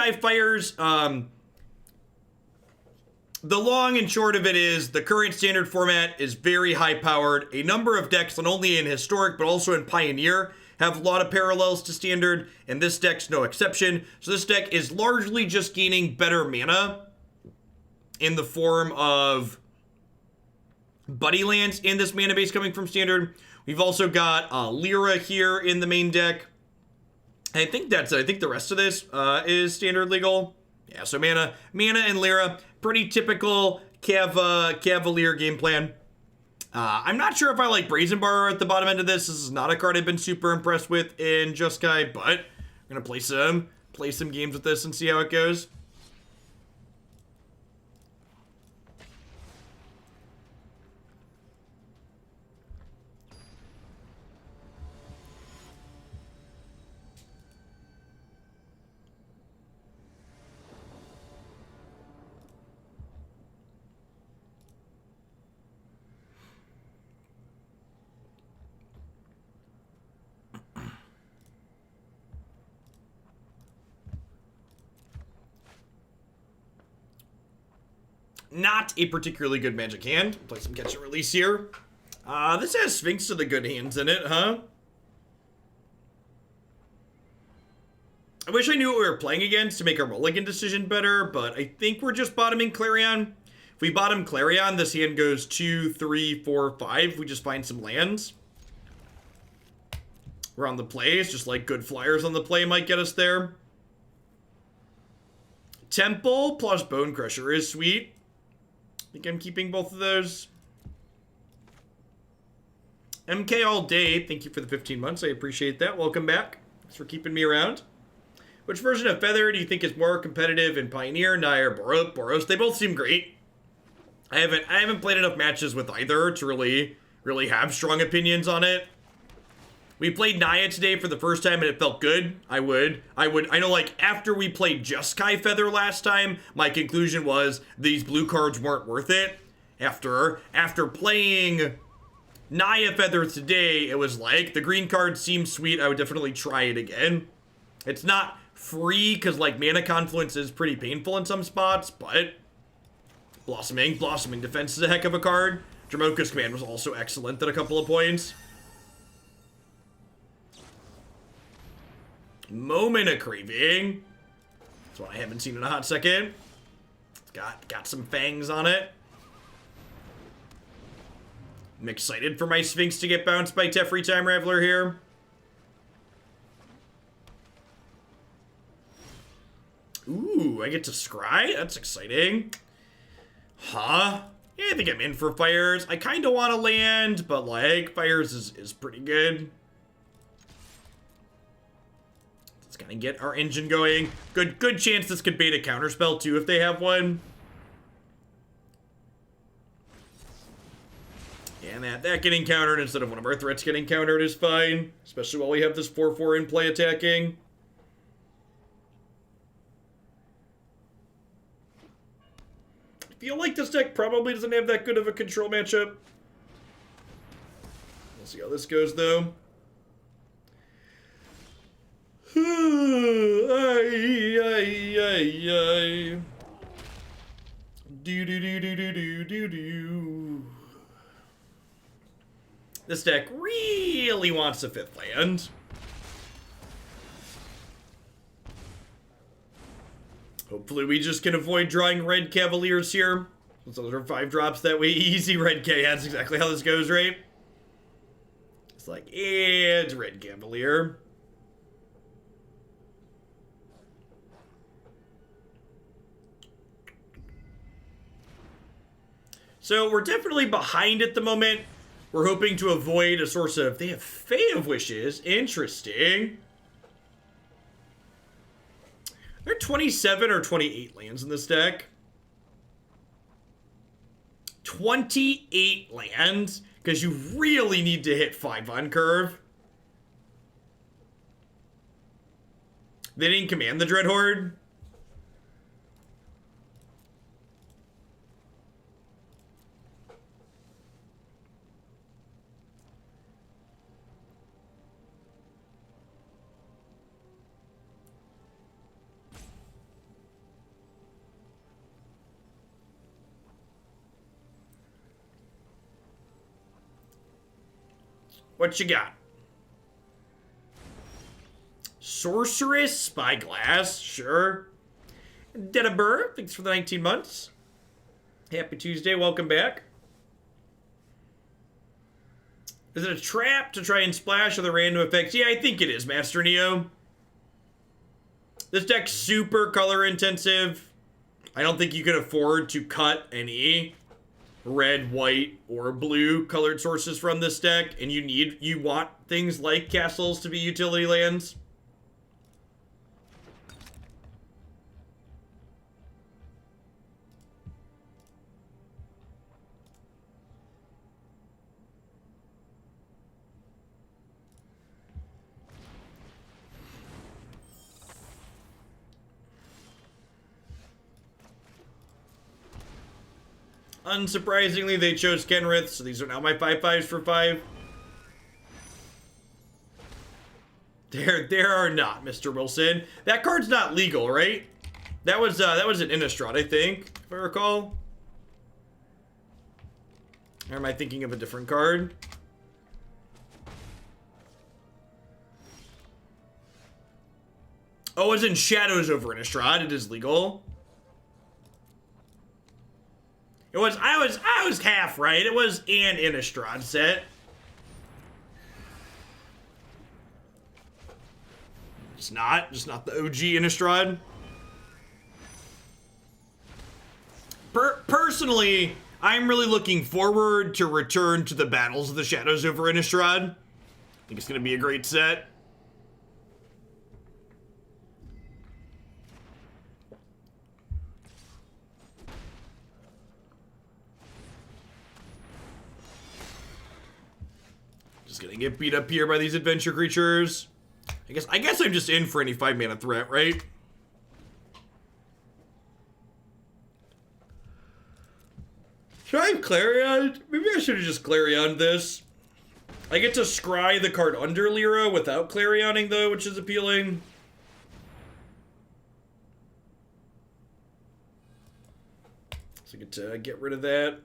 Jeskai Fires, the long and short of it is the current standard format is very high powered. A number of decks, not only in Historic but also in Pioneer, have a lot of parallels to standard, and this deck's no exception. So this deck is largely just gaining better mana in the form of buddy lands in this mana base coming from standard. We've also got Lyra here in the main deck. I think that's it. I think the rest of this is standard legal. Yeah, so mana and Lyra, pretty typical Cavalier game plan. I'm not sure if I like Brazen Bar at the bottom end of this. This is not a card I've been super impressed with in Jeskai, but I'm gonna play some games with this and see how it goes. Not a particularly good Magic hand. Play some catch and release here. This has Sphinx of the good hands in it, huh? I wish I knew what we were playing against to make our mulligan decision better, but I think we're just bottoming Clarion. If we bottom Clarion, this hand goes 2, 3, 4, 5. We just find some lands. We're on the play. It's just like good flyers on the play might get us there. Temple plus Bonecrusher is sweet. I think I'm keeping both of those. MK all day. Thank you for the 15 months. I appreciate that. Welcome back. Thanks for keeping me around. Which version of Feather do you think is more competitive in Pioneer, Naya, or Boros? They both seem great. I haven't played enough matches with either to really have strong opinions on it. We played Naya today for the first time and it felt good. I know, like, after we played Jeskai Feather last time, my conclusion was these blue cards weren't worth it. After playing Naya Feather today, it was like, the green card seems sweet. I would definitely try it again. It's not free, because, like, Mana Confluence is pretty painful in some spots, but Blossoming Defense is a heck of a card. Dramoka's Command was also excellent at a couple of points. Moment of Craving. That's what I haven't seen in a hot second. It's got some fangs on it. I'm excited for my Sphinx to get bounced by Teferi Time Raveler here. Ooh, I get to scry? That's exciting. Huh? Yeah, I think I'm in for Fires. I kind of want to land, but, like, Fires is pretty good. Gonna get our engine going. Good chance this could bait a counterspell too if they have one. And that getting countered instead of one of our threats getting countered is fine. Especially while we have this 4/4 in play attacking. I feel like this deck probably doesn't have that good of a control matchup. We'll see how this goes though. This deck really wants a 5th land. Hopefully we just can avoid drawing red Cavaliers here. Those are 5 drops that way. Easy red K. That's exactly how this goes, right? It's like, it's red Cavalier. So we're definitely behind at the moment. We're hoping to avoid a source of... They have Fae of Wishes. Interesting. There are 27 or 28 lands in this deck. 28 lands? Because you really need to hit 5 on curve. They didn't command the Dreadhorde. What you got? Sorcerous Spyglass, sure. Dedabur, thanks for the 19 months. Happy Tuesday, welcome back. Is it a trap to try and splash with the random effects? Yeah, I think it is, Master Neo. This deck's super color intensive. I don't think you can afford to cut any red, white, or blue colored sources from this deck, and you want things like castles to be utility lands. Unsurprisingly, they chose Kenrith, so these are now my 5/5s for 5. There are not, Mr. Wilson. That card's not legal, right? That was an Innistrad, I think, if I recall. Or am I thinking of a different card? Oh, it's in Shadows over Innistrad. It is legal. It was, I was half right. It was an Innistrad set. It's not, just not the OG Innistrad. Personally, I'm really looking forward to return to the Battles of the Shadows over Innistrad. I think it's going to be a great set. Just gonna get beat up here by these adventure creatures. I guess I'm just in for any 5-mana threat, right? Should I have Clarion? Maybe I should have just Clarioned this. I get to scry the card under Lyra without Clarioning, though, which is appealing. So I get to get rid of that.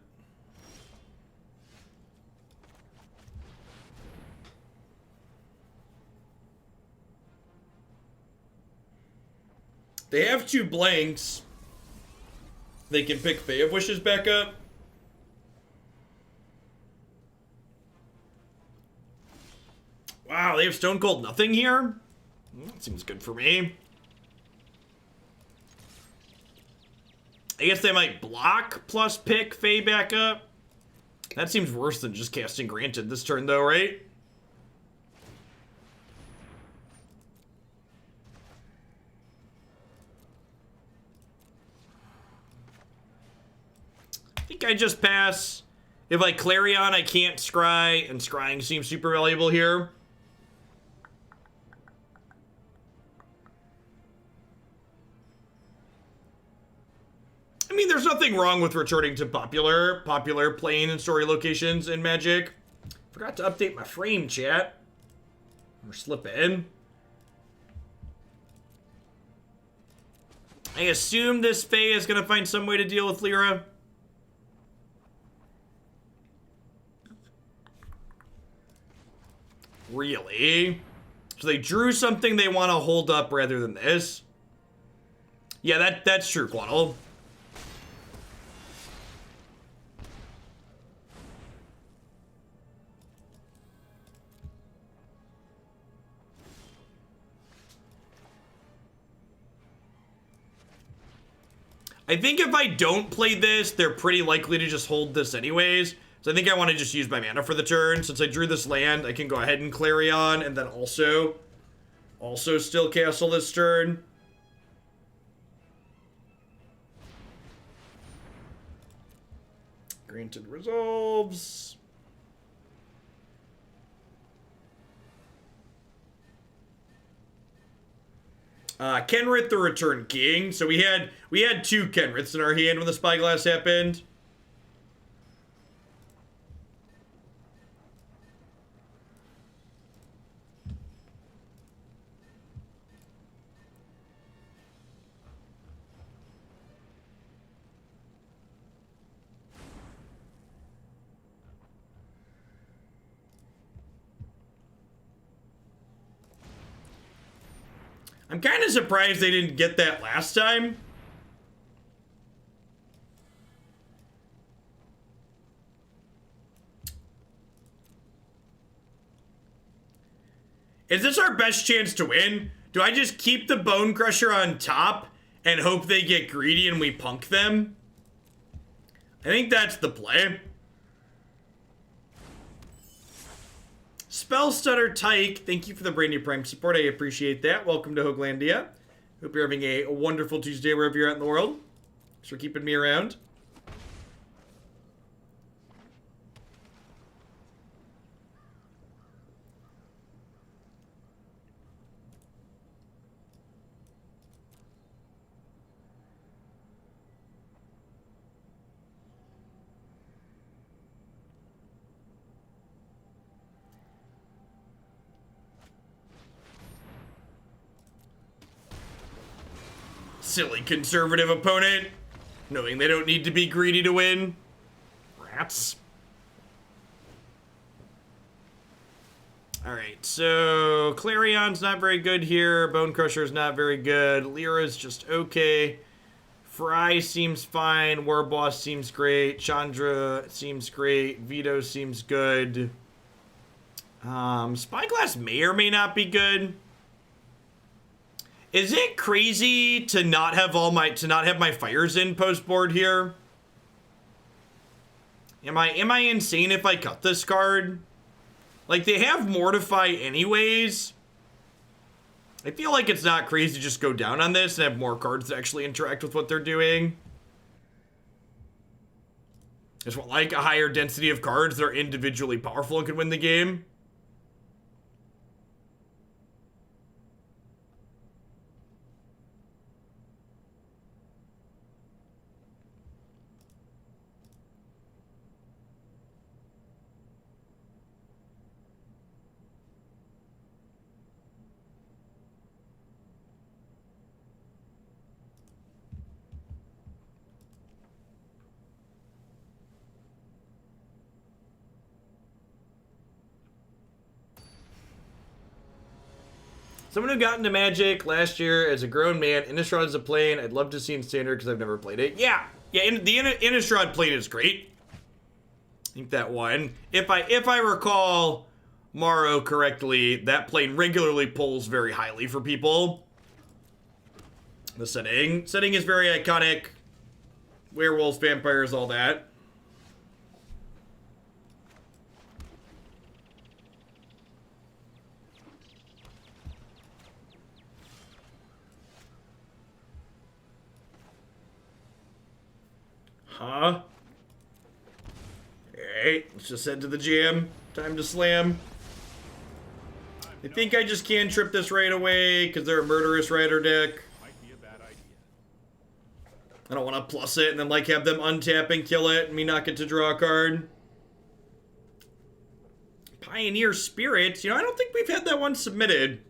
They have 2 blanks. They can pick Fae of Wishes back up. Wow, they have Stone Cold Nothing here? That seems good for me. I guess they might block plus pick Fae back up. That seems worse than just casting Granted this turn, though, right? I think I just pass. If I Clarion, I can't scry, and scrying seems super valuable here. I mean, there's nothing wrong with returning to popular playing and story locations in Magic. Forgot to update my frame, chat. Or slip in. I assume this Fae is going to find some way to deal with Lyra. Really? So they drew something they want to hold up rather than this? Yeah, that's true, Quaddle. I think if I don't play this, they're pretty likely to just hold this anyways. So I think I want to just use my mana for the turn. Since I drew this land, I can go ahead and Clarion and then also still castle this turn. Granted resolves. Kenrith the Return King. So we had 2 Kenriths in our hand when the Spyglass happened. I'm kind of surprised they didn't get that last time. Is this our best chance to win? Do I just keep the Bonecrusher on top and hope they get greedy and we punk them? I think that's the play. Spellstutter Tyke, thank you for the brand new Prime support. I appreciate that. Welcome to Hoaglandia. Hope you're having a wonderful Tuesday wherever you're at in the world. Thanks for keeping me around. Silly conservative opponent, knowing they don't need to be greedy to win. Rats. Alright, so Clarion's not very good here. Bonecrusher's not very good. Lyra's just okay. Fry seems fine. Warboss seems great. Chandra seems great. Veto seems good. Spyglass may or may not be good. Is it crazy to not have my fires in post board here? Am I insane if I cut this card? Like, they have Mortify anyways. I feel like it's not crazy to just go down on this and have more cards that actually interact with what they're doing. Just want like a higher density of cards that are individually powerful and could win the game. Someone who got into Magic last year as a grown man, Innistrad is a plane. I'd love to see in Standard because I've never played it. Yeah, the Innistrad plane is great. I think that one. If I recall Morrow correctly, that plane regularly pulls very highly for people. The setting is very iconic. Werewolves, vampires, all that. Huh? Alright, let's just head to the jam. Time to slam. I think I just can't trip this right away because they're a Murderous Rider deck. I don't want to plus it and then like have them untap and kill it and me not get to draw a card. Pioneer Spirits. You know, I don't think we've had that one submitted.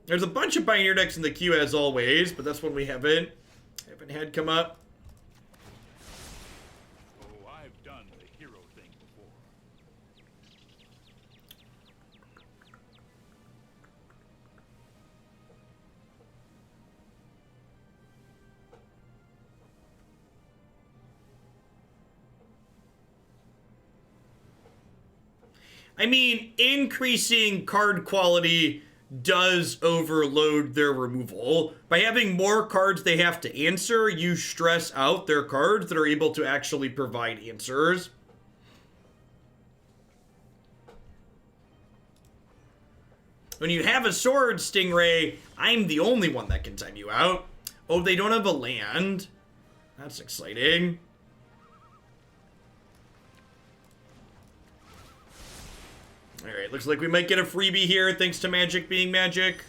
There's a bunch of Pioneer decks in the queue as always, but that's one we haven't had come up. I mean, increasing card quality does overload their removal. By having more cards they have to answer, you stress out their cards that are able to actually provide answers. When you have a sword, Stingray, I'm the only one that can time you out. Oh, they don't have a land. That's exciting. Alright, looks like we might get a freebie here thanks to Magic being Magic.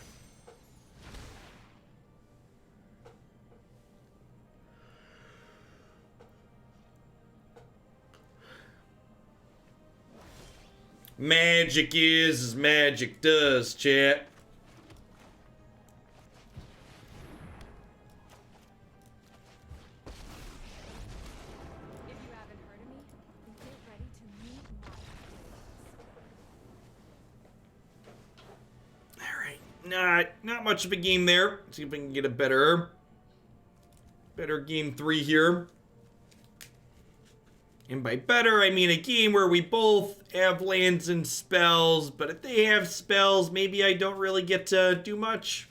Magic is as magic does, chat. Not much of a game there. Let's see if we can get a better game 3 here. And by better, I mean a game where we both have lands and spells, but if they have spells, maybe I don't really get to do much.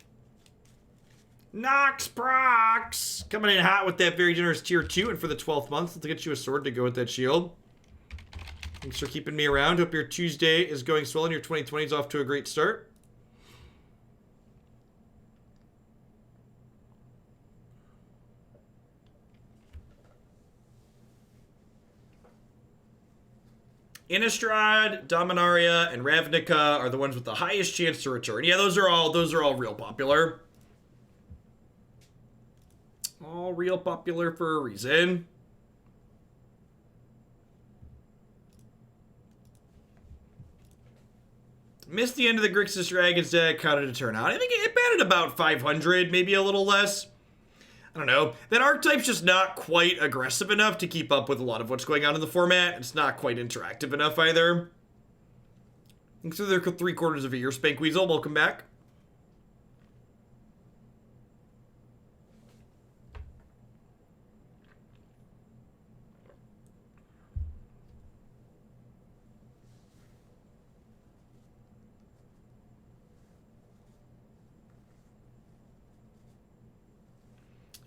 Nox Prox! Coming in hot with that very generous tier 2, and for the 12th month, let's get you a sword to go with that shield. Thanks for keeping me around. Hope your Tuesday is going swell and your 2020 is off to a great start. Innistrad, Dominaria, and Ravnica are the ones with the highest chance to return. Yeah, those are all real popular. All real popular for a reason. Missed the end of the Grixis Dragons deck. How did it turn out? I think it batted about 500, maybe a little less. I don't know. That archetype's just not quite aggressive enough to keep up with a lot of what's going on in the format. It's not quite interactive enough either. Thanks for the 3/4 of a year, Spank Weasel. Welcome back.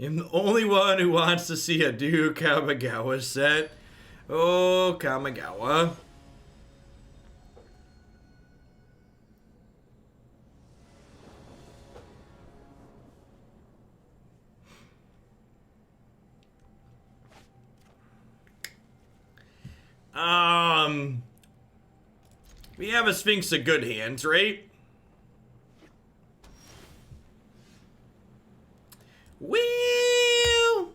I'm the only one who wants to see a new Kamigawa set. Oh, Kamigawa. We have a Sphinx of good hands, right? Well,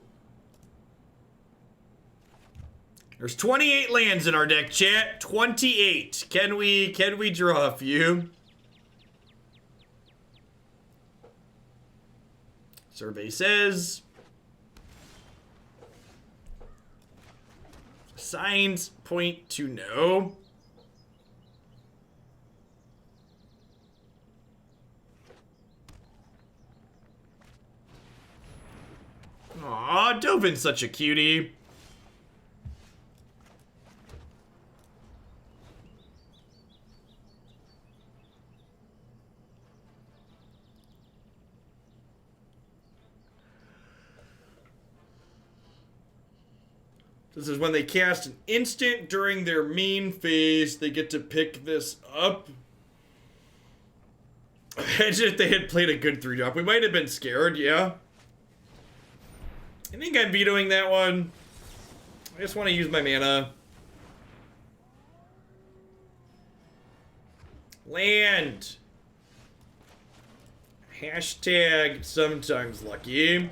there's 28 lands in our deck, chat. 28. Can we draw a few? Survey says signs point to no. Aw, Dovin's such a cutie. This is when they cast an instant during their main phase. They get to pick this up. Imagine if they had played a good 3-drop. We might have been scared, yeah. I think I'm vetoing that one. I just want to use my mana. Land. Hashtag sometimes lucky.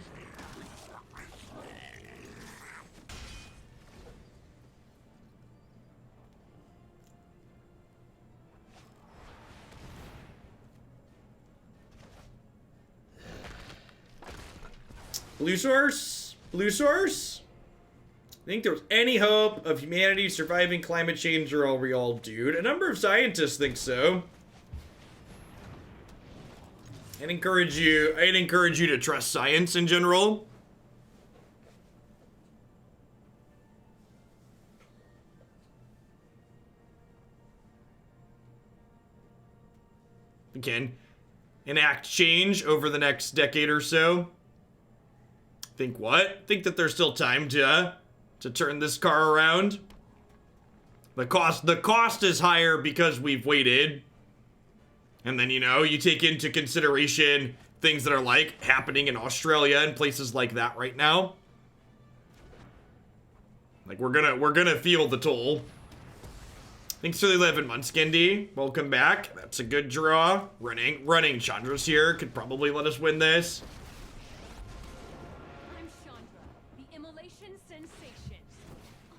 Blue source? Blue source? Think there was any hope of humanity surviving climate change, or are we all doomed? A number of scientists think so. I'd encourage you to trust science in general. We can enact change over the next decade or so. Think what? Think that there's still time to turn this car around? The cost is higher because we've waited. And then, you know, you take into consideration things that are like happening in Australia and places like that right now. Like we're gonna feel the toll. Thanks for the 11 months, Skindy. Welcome back. That's a good draw. Running Chandra's here could probably let us win this. I'm Chandra, the immolation sensation.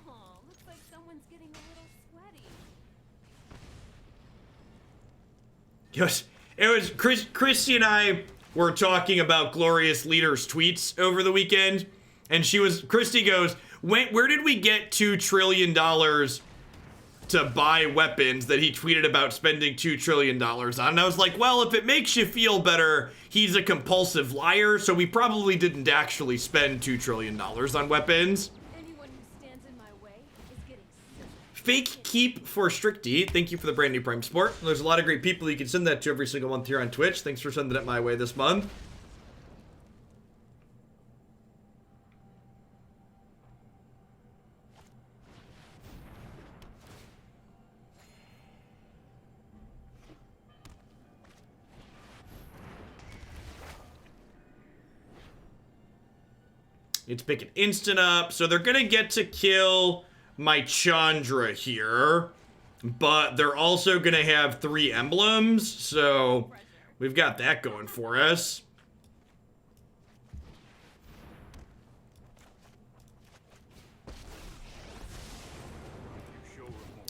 Aw, looks like someone's getting a little sweaty. Yes, it was Christy and I were talking about Glorious Leader's tweets over the weekend, and Christy goes, where did we get $2 trillion to buy weapons that he tweeted about spending $2 trillion on. And I was like, well, if it makes you feel better, he's a compulsive liar, so we probably didn't actually spend $2 trillion on weapons. Anyone who stands in my way is getting served. Fake Keep for Stricty, thank you for the brand new Prime support. There's a lot of great people you can send that to every single month here on Twitch. Thanks for sending it my way this month. It's picking instant up, so they're gonna get to kill my Chandra here, but they're also gonna have 3 emblems, so we've got that going for us.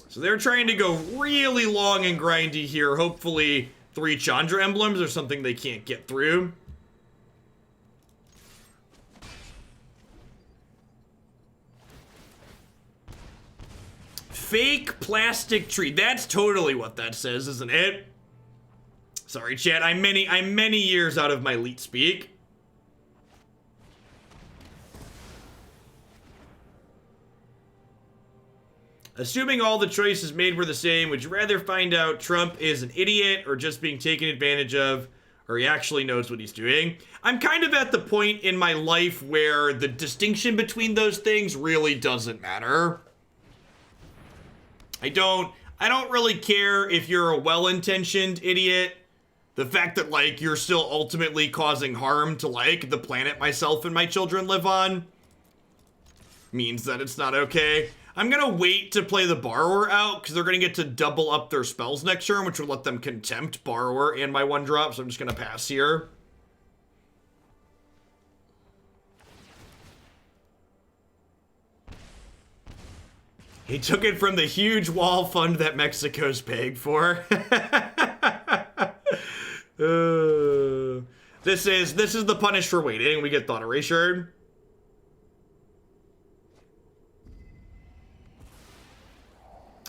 So they're trying to go really long and grindy here. Hopefully 3 Chandra emblems are something they can't get through. Fake plastic tree. That's totally what that says, isn't it? Sorry, chat. I'm many years out of my leet speak. Assuming all the choices made were the same, would you rather find out Trump is an idiot or just being taken advantage of, or he actually knows what he's doing? I'm kind of at the point in my life where the distinction between those things really doesn't matter. I don't really care if you're a well-intentioned idiot. The fact that, like, you're still ultimately causing harm to, like, the planet myself and my children live on means that it's not okay. I'm gonna wait to play the Borrower out, because they're gonna get to double up their spells next turn, which will let them Contempt Borrower and my 1-drop, so I'm just gonna pass here. He took it from the huge wall fund that Mexico's paying for. This is the punish for waiting. We get Thought Erasure.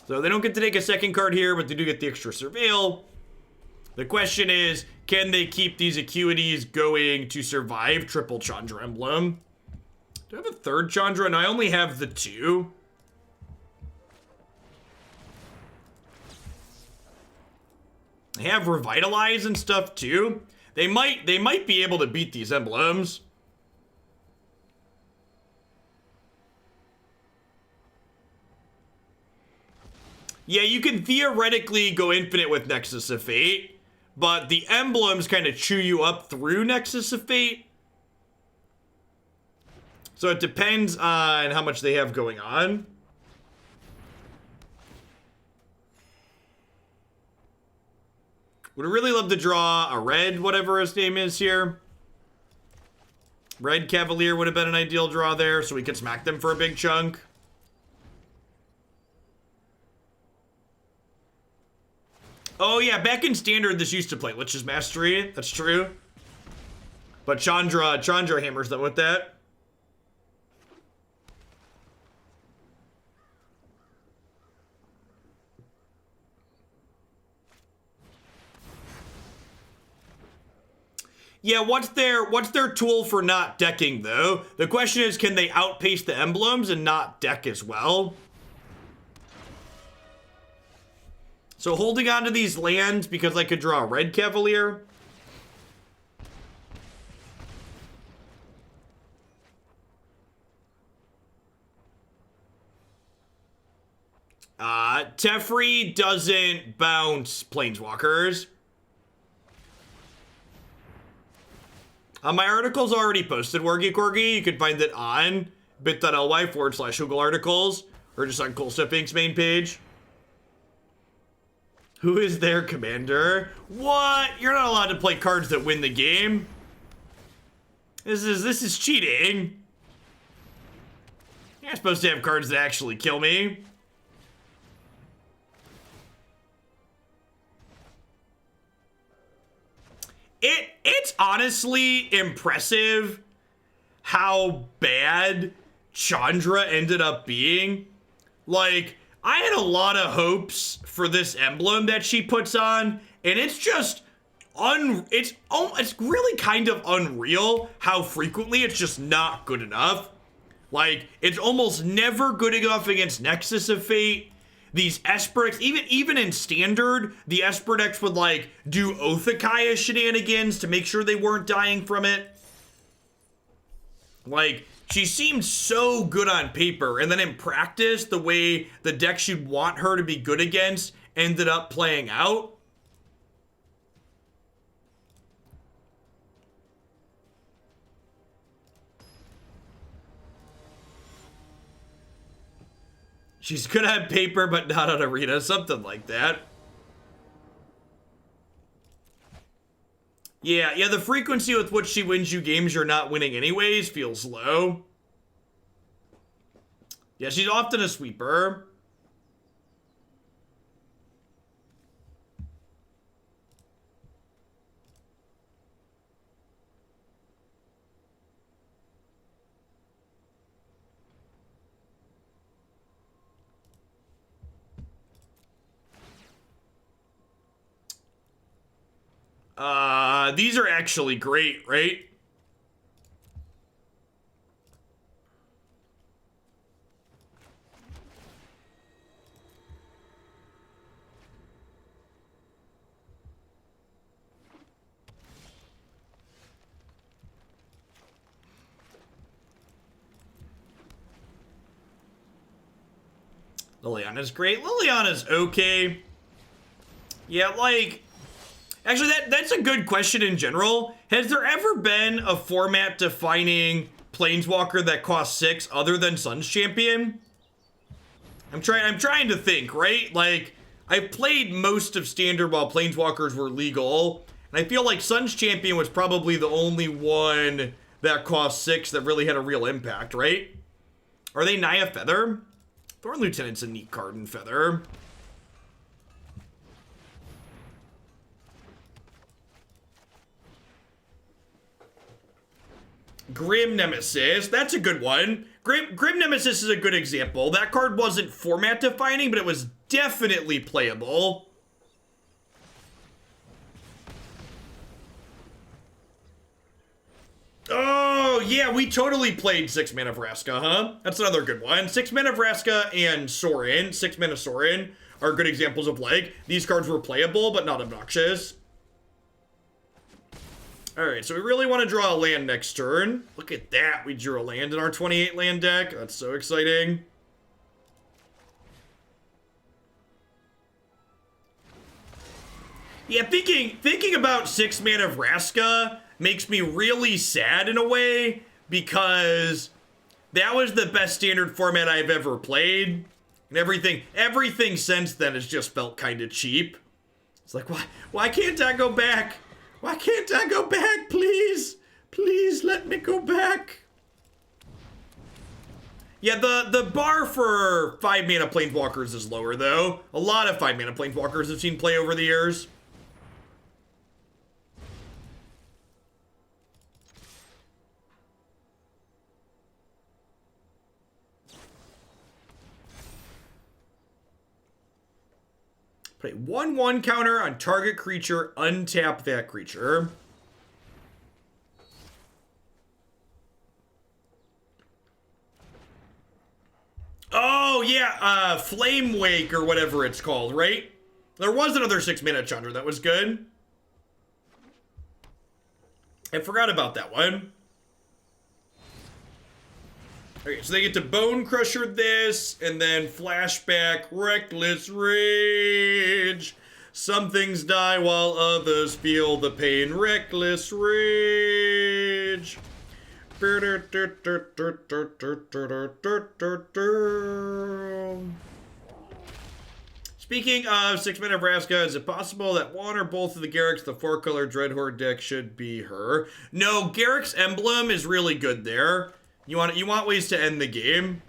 So they don't get to take a second card here, but they do get the extra Surveil. The question is, can they keep these acuities going to survive triple Chandra emblem? Do I have a 3rd Chandra? No, I only have the 2. They have Revitalize and stuff too. They might be able to beat these emblems. Yeah, you can theoretically go infinite with Nexus of Fate, but the emblems kind of chew you up through Nexus of Fate. So it depends on how much they have going on. Would really love to draw a red, whatever his name is here. Red Cavalier would have been an ideal draw there, so we could smack them for a big chunk. Oh yeah, back in Standard, this used to play Lich's Mastery. That's true. But Chandra hammers them with that. Yeah, what's their tool for not decking, though? The question is, can they outpace the emblems and not deck as well? So holding on to these lands because I could draw a red Cavalier. Teferi doesn't bounce Planeswalkers. My article's already posted, Wargy Corgi. You can find it on bit.ly/Google articles, or just on Cool Stuff Inc.'s main page. Who is their commander? What? You're not allowed to play cards that win the game. This is cheating. You're not supposed to have cards that actually kill me. It's honestly impressive how bad Chandra ended up being. Like, I had a lot of hopes for this emblem that she puts on, and it's just it's really kind of unreal how frequently it's just not good enough. Like, it's almost never good enough against Nexus of Fate. These Esper decks, even in Standard, the Esper decks would, like, do Othakaya shenanigans to make sure they weren't dying from it. Like, she seemed so good on paper, and then in practice, the way the decks you'd want her to be good against ended up playing out. She's good on paper, but not on arena, something like that. Yeah, the frequency with which she wins you games you're not winning anyways feels low. Yeah, she's often a sweeper. These are actually great, right? Liliana's great. Liliana's okay. Yeah, like... Actually, that's a good question in general. Has there ever been a format-defining Planeswalker that costs 6 other than Sun's Champion? I'm trying to think, right? Like, I've played most of Standard while Planeswalkers were legal, and I feel like Sun's Champion was probably the only one that cost 6 that really had a real impact, right? Are they Naya Feather? Thorn Lieutenant's a neat card in Feather. Grim Nemesis, that's a good one. Grim Nemesis is a good example. That card wasn't format defining, but it was definitely playable. Oh, yeah, we totally played 6 mana Vraska, huh? That's another good one. 6 mana Vraska and Sorin, 6 mana Sorin, are good examples of, like, these cards were playable, but not obnoxious. Alright, so we really want to draw a land next turn. Look at that, we drew a land in our 28 land deck. That's so exciting. Yeah, thinking about 6 mana Vraska makes me really sad in a way, because that was the best Standard format I've ever played. And everything since then has just felt kind of cheap. It's like, why can't I go back? Why can't I go back, please? Please let me go back. Yeah, the bar for 5 mana Planeswalkers is lower, though. A lot of 5 mana Planeswalkers have seen play over the years. Put a 1/1 counter on target creature, untap that creature. Oh, yeah, Flame Wake or whatever it's called, right? There was another 6 mana Chandra that was good. I forgot about that one. Okay, so they get to Bonecrusher this, and then flashback, Reckless Rage. Some things die while others feel the pain. Reckless Rage. Speaking of 6 mana Vraska, is it possible that one or both of the Garruk's, the 4-color Dreadhorde deck, should be her? No, Garruk's Emblem is really good there. You want ways to end the game.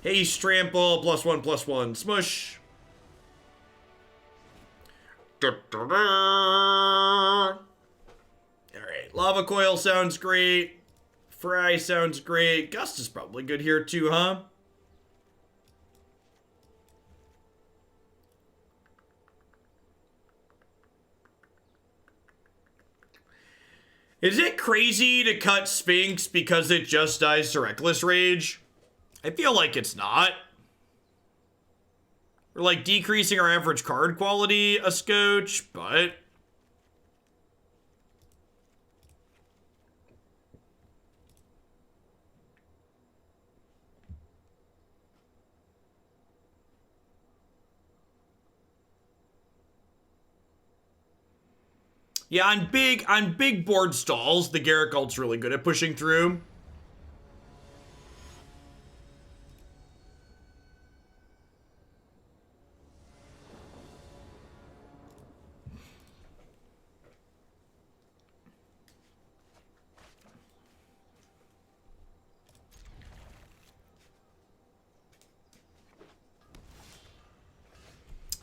Hey, Strample, +1/+1, smush. Alright, Lava Coil sounds great. Fry sounds great. Gust is probably good here too, huh? Is it crazy to cut Sphinx because it just dies to Reckless Rage? I feel like it's not. We're like decreasing our average card quality a scotch, but... Yeah, on big board stalls, the Garrick-ult's really good at pushing through.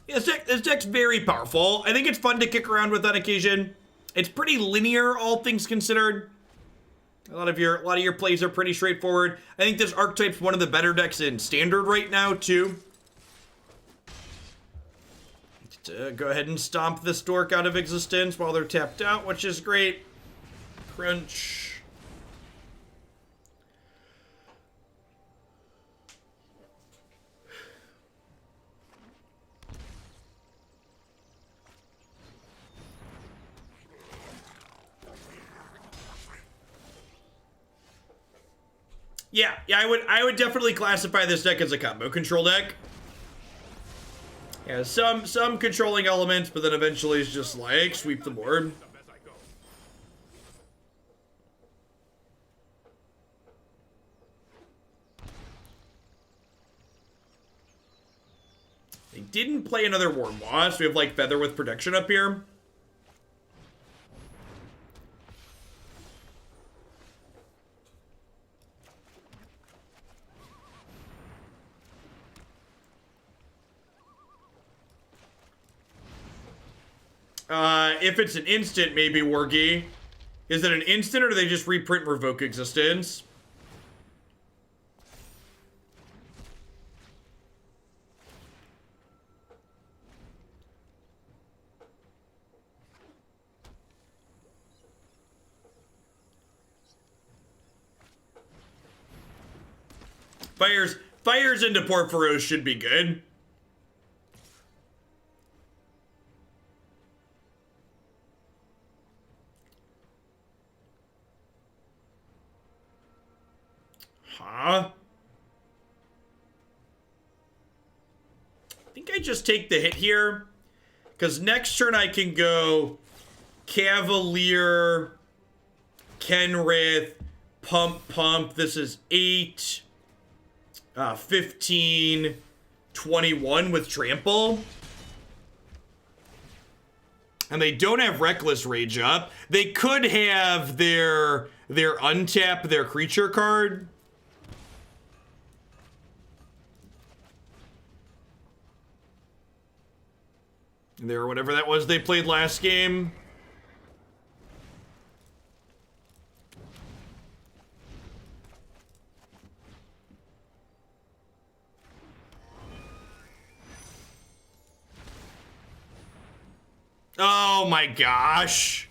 Yeah, this deck's very powerful. I think it's fun to kick around with on occasion. It's pretty linear, all things considered. A lot of your plays are pretty straightforward. I think this archetype's one of the better decks in Standard right now, too. Go ahead and stomp this dork out of existence while they're tapped out, which is great. Crunch. Yeah, I would definitely classify this deck as a combo control deck. Yeah, some controlling elements, but then eventually it's just like sweep the board. They didn't play another Warboss. We have like Feather with protection up here. If it's an instant, maybe Wargy. Is it an instant, or do they just reprint Revoke Existence? Fires into Porphyros should be good. Huh? I think I just take the hit here. Because next turn I can go Cavalier, Kenrith, Pump. This is 8, 15, 21 with Trample. And they don't have Reckless Rage up. They could have their untap their creature card. There, whatever that was they played last game. Oh my gosh.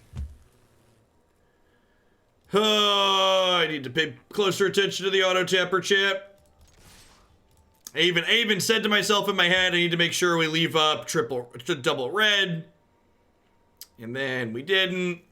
Oh, I need to pay closer attention to the auto tapper chip. I even said to myself in my head, I need to make sure we leave up double red. And then we didn't.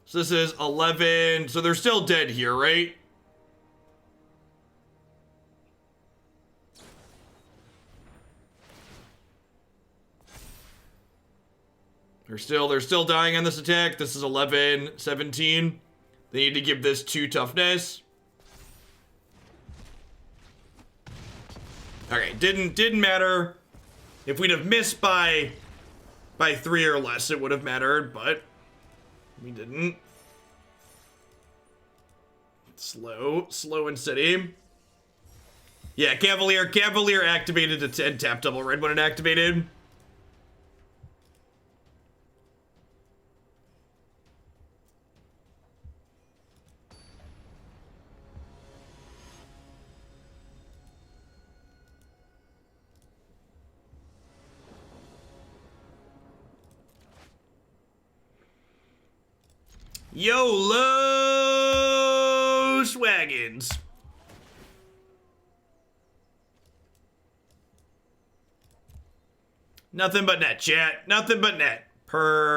So this is 11. So they're still dead here, right? They're still dying on this attack. This is 11, 17. They need to give this 2 toughness. Okay, didn't matter. If we'd have missed by By 3 or less, it would have mattered, but we didn't. Slow and steady. Yeah, Cavalier activated to 10 tap double red when it activated. YOLO Swaggins. Nothing but net, chat. Nothing but net. Perfect.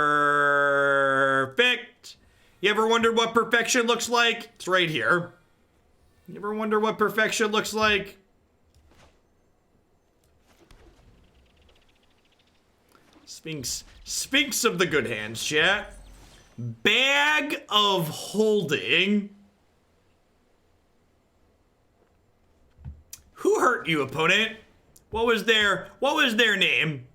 You ever wondered what perfection looks like? It's right here. You ever wonder what perfection looks like? Sphinx of the good hands, chat. Bag of holding. Who hurt you, opponent? What was their name?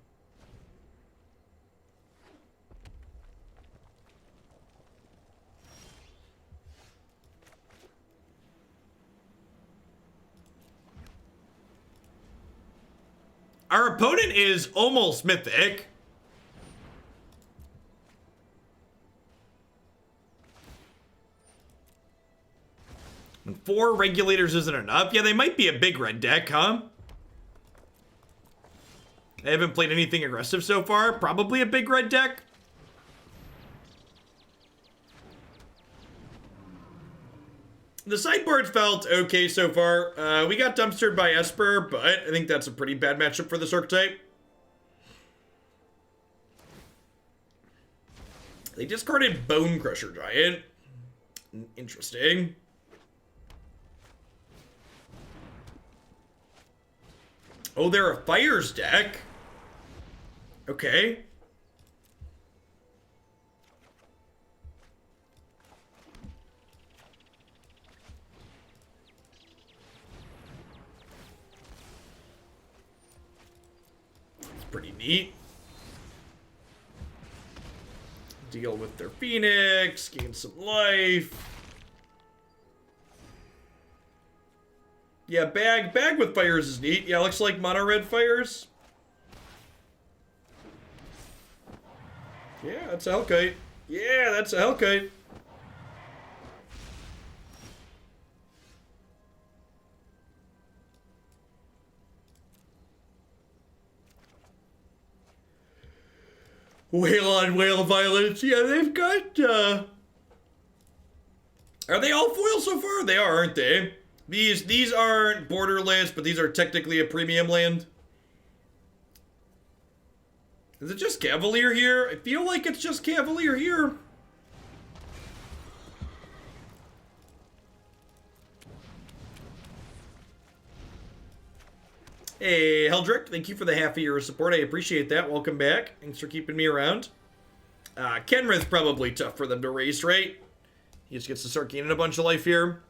Our opponent is almost mythic. And 4 regulators isn't enough. Yeah, they might be a big red deck, huh? They haven't played anything aggressive so far. Probably a big red deck. The sideboard felt okay so far. We got dumpstered by Esper, but I think that's a pretty bad matchup for this archetype. They discarded Bonecrusher Giant. Interesting. Oh, they're a Fires deck. Okay. It's pretty neat. Deal with their Phoenix, gain some life. Yeah, bag with Fires is neat. Yeah, looks like mono red Fires. Yeah, that's a Hellkite. Yeah, that's a Hellkite. Whale on Whale Violence. Yeah, they've got, Are they all foil so far? They are, aren't they? These aren't borderless, but these are technically a premium land. Is it just Cavalier here? I feel like it's just Cavalier here. Hey, Heldrick, thank you for the half a year of support. I appreciate that. Welcome back. Thanks for keeping me around. Kenrith probably tough for them to race, right? He just gets to start gaining a bunch of life here.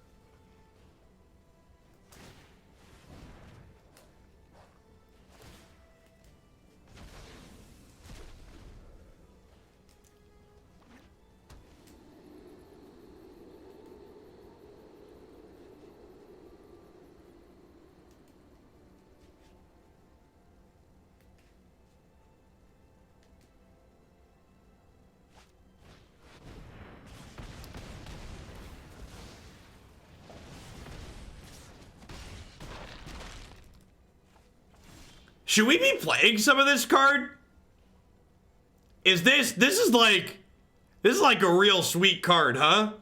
Should we be playing some of this card? This is like a real sweet card, huh?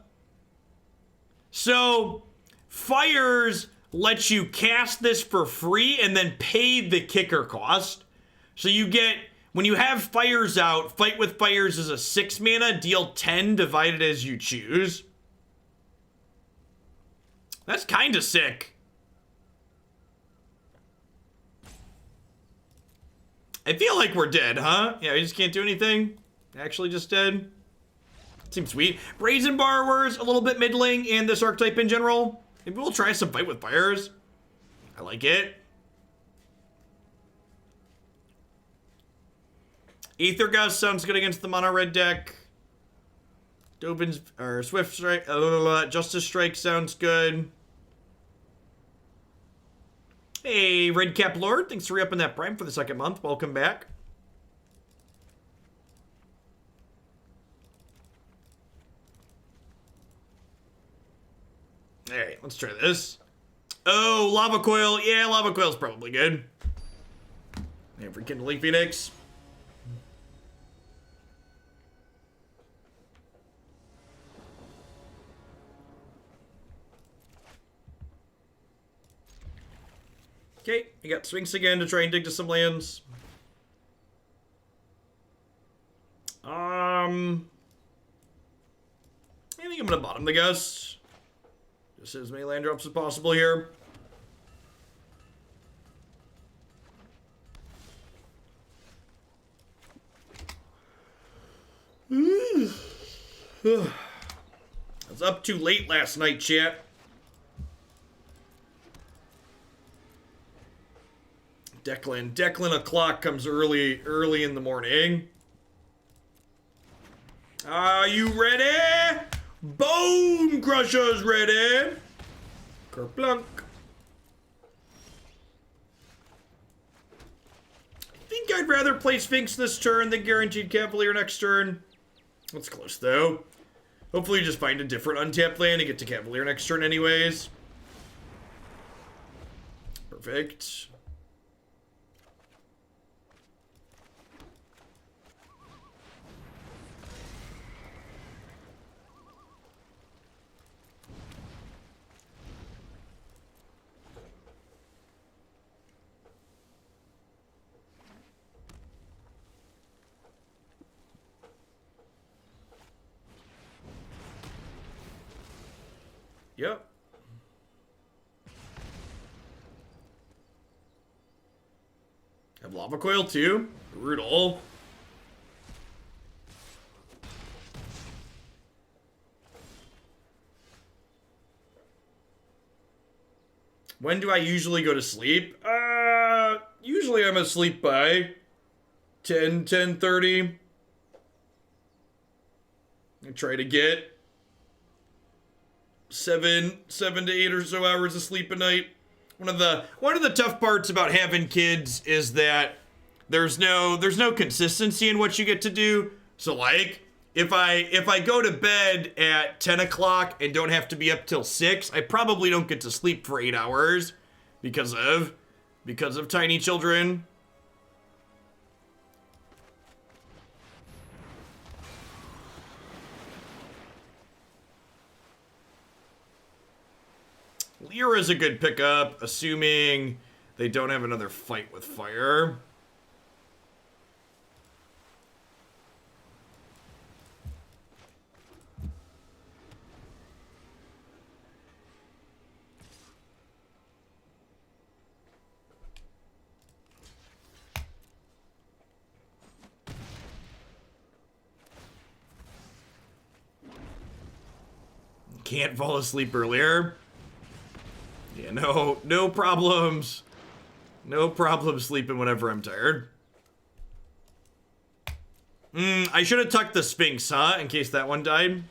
So, Fires lets you cast this for free and then pay the kicker cost. So you get, when you have Fires out, Fight with Fires is a 6 mana, deal 10 divided as you choose. That's kinda sick. I feel like we're dead, huh? Yeah, we just can't do anything. Actually just dead. Seems sweet. Brazen Borrowers, a little bit middling, and this archetype in general. Maybe we'll try some Fight with Fires. I like it. Aether Gust sounds good against the mono red deck. Dovin's or Swift Strike, Justice Strike sounds good. Hey, Redcap Lord, thanks for re-upping that Prime for the 2nd month. Welcome back. Alright, let's try this. Oh, Lava Coil. Yeah, Lava Coil's probably good. And Rekindling Phoenix. Okay, you got Sphinx again to try and dig to some lands. I think I'm gonna bottom the Gust. Just as many land drops as possible here. I was up too late last night, chat. Declan o'clock comes early in the morning. Are you ready? Bonecrusher's ready. Kerplunk. I think I'd rather play Sphinx this turn than guaranteed Cavalier next turn. That's close though. Hopefully you just find a different untapped land and get to Cavalier next turn anyways. Perfect. Yep. Have Lava Coil too? Brutal. When do I usually go to sleep? Usually I'm asleep by 10:30. I try to get 7 to 8 or so hours of sleep a night. One of the tough parts about having kids is that there's no consistency in what you get to do. So like if I go to bed at 10 o'clock and don't have to be up till 6, I probably don't get to sleep for 8 hours because of tiny children. Lyra's a good pickup, assuming they don't have another fight with fire. Can't fall asleep earlier. Yeah, no problems. No problem sleeping whenever I'm tired. I should have tucked the Sphinx, huh? In case that one died.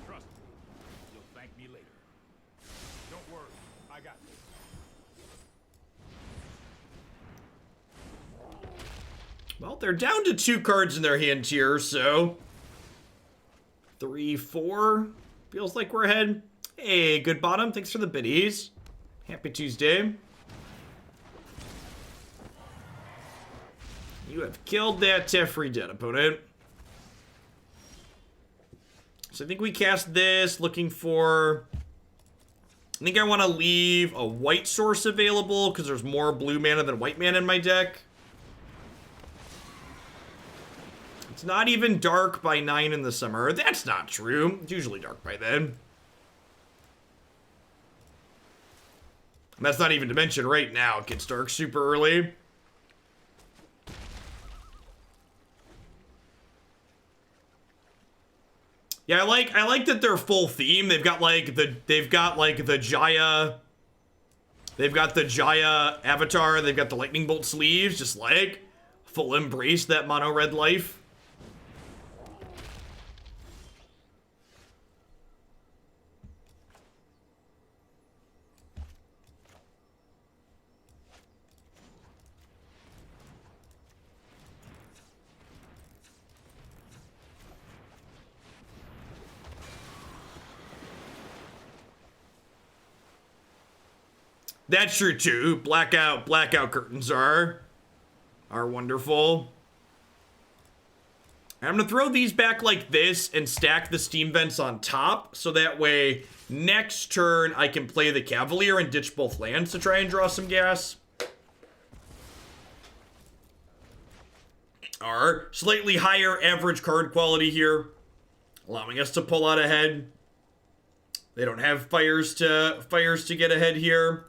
Trust me. You'll thank me later. Don't worry. I got this. Well, they're down to 2 cards in their hand here, so 3, 4 feels like we're ahead. Hey, good bottom. Thanks for the biddies. Happy Tuesday. You have killed that Teferi dead, opponent. So I think we cast this looking for... I think I want to leave a white source available because there's more blue mana than white mana in my deck. It's not even dark by 9 in the summer. That's not true. It's usually dark by then. And that's not even to mention right now it gets dark super early. Yeah, I like that they're full theme. They've got like the Jaya. They've got the Jaya avatar. They've got the lightning bolt sleeves. Just like full embrace that mono red life. That's true too. Blackout curtains are wonderful. And I'm gonna throw these back like this and stack the steam vents on top, so that way next turn I can play the Cavalier and ditch both lands to try and draw some gas. Our slightly higher average card quality here, allowing us to pull out ahead. They don't have fires to get ahead here.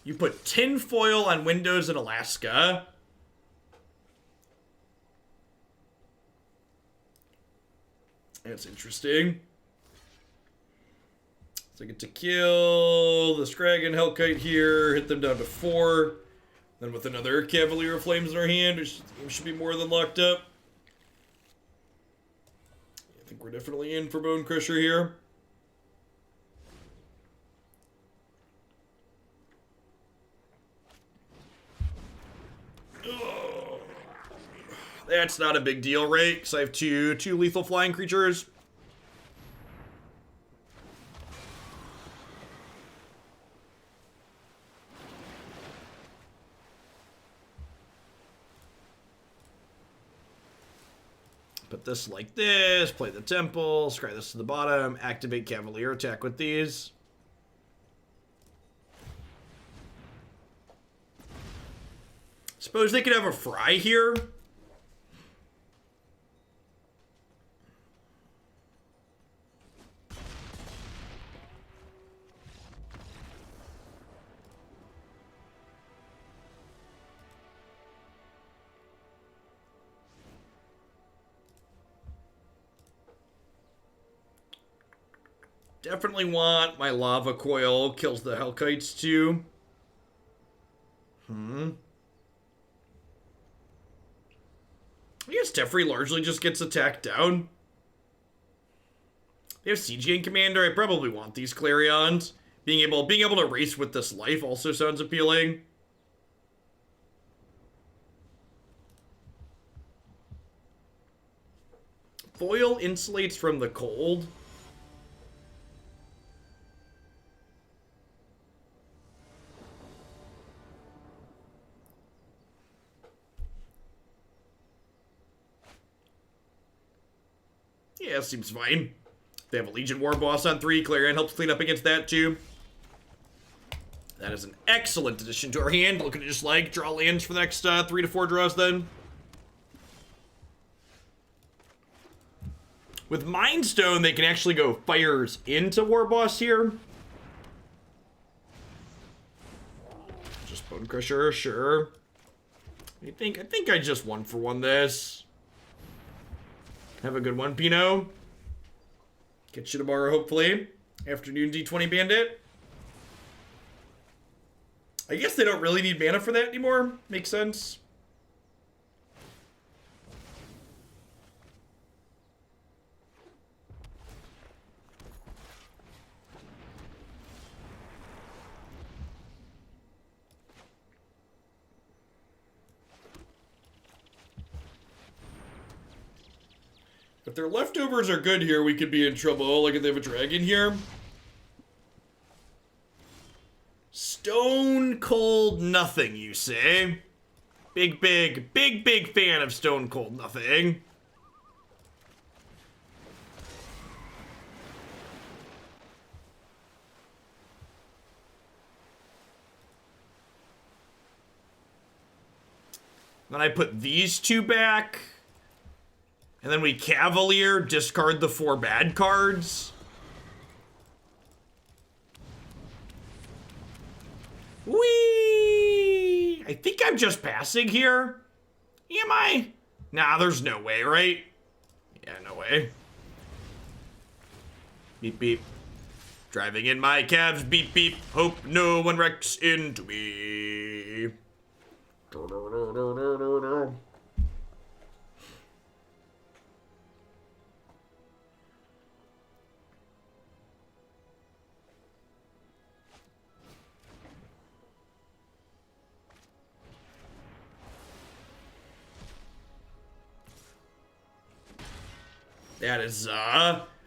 You put tinfoil on windows in Alaska. That's interesting. So I get to kill the Scrag and Hellkite here, hit them down to 4. Then with another Cavalier of Flames in our hand, which should be more than locked up. I think we're definitely in for Bonecrusher here. That's not a big deal, right? Because I have two lethal flying creatures. Put this like this, play the temple, scry this to the bottom, activate Cavalier, attack with these. Suppose they could have a fry here. Definitely want my Lava Coil, kills the Hellkites too. I guess Teferi largely just gets attacked down. They have CGN Commander. I probably want these Clarions. Being able to race with this life also sounds appealing. Foil insulates from the cold. Yeah, seems fine. They have a Legion Warboss on 3. Clarion helps clean up against that too. That is an excellent addition to our hand. Looking to just like draw lands for the next 3 to 4 draws then. With Mind Stone, they can actually go fires into Warboss here. Just Bonecrusher, sure. I think I just 1-for-1 this. Have a good one, Pino. Catch you tomorrow, hopefully. Afternoon D20 Bandit. I guess they don't really need mana for that anymore. Makes sense. If their leftovers are good here, we could be in trouble. Like if they have a dragon here. Stone Cold Nothing, you say? Big fan of Stone Cold Nothing. Then I put these two back. And then we Cavalier, discard the 4 bad cards. Whee! I think I'm just passing here. Am I? Nah, there's no way, right? Yeah, no way. Beep, beep. Driving in my calves, beep, beep. Hope no one wrecks into me.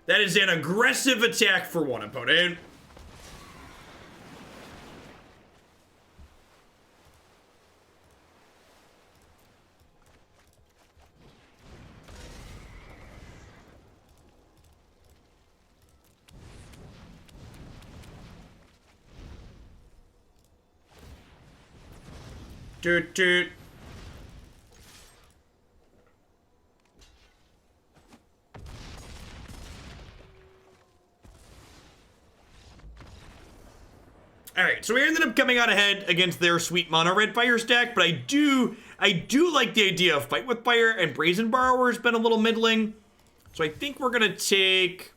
That is an aggressive attack for one opponent. Toot toot. Alright, so we ended up coming out ahead against their sweet mono red fire stack, but I do like the idea of Fight with Fire, and Brazen Borrower's been a little middling. So I think we're gonna take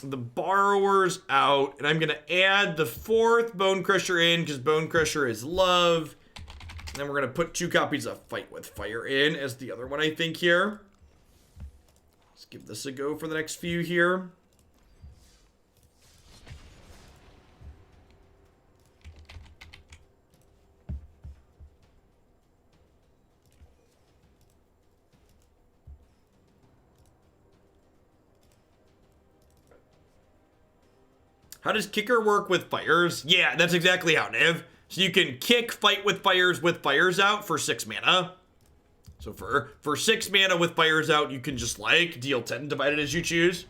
the Borrowers out, and I'm gonna add the 4th Bonecrusher in, because Bonecrusher is love. And then we're gonna put 2 copies of Fight with Fire in as the other one, I think, here. Let's give this a go for the next few here. How does kicker work with fires? Yeah, that's exactly how, Niv. So you can kick Fight with fires out for 6 mana. So for 6 mana with fires out, you can just like deal 10 divided as you choose.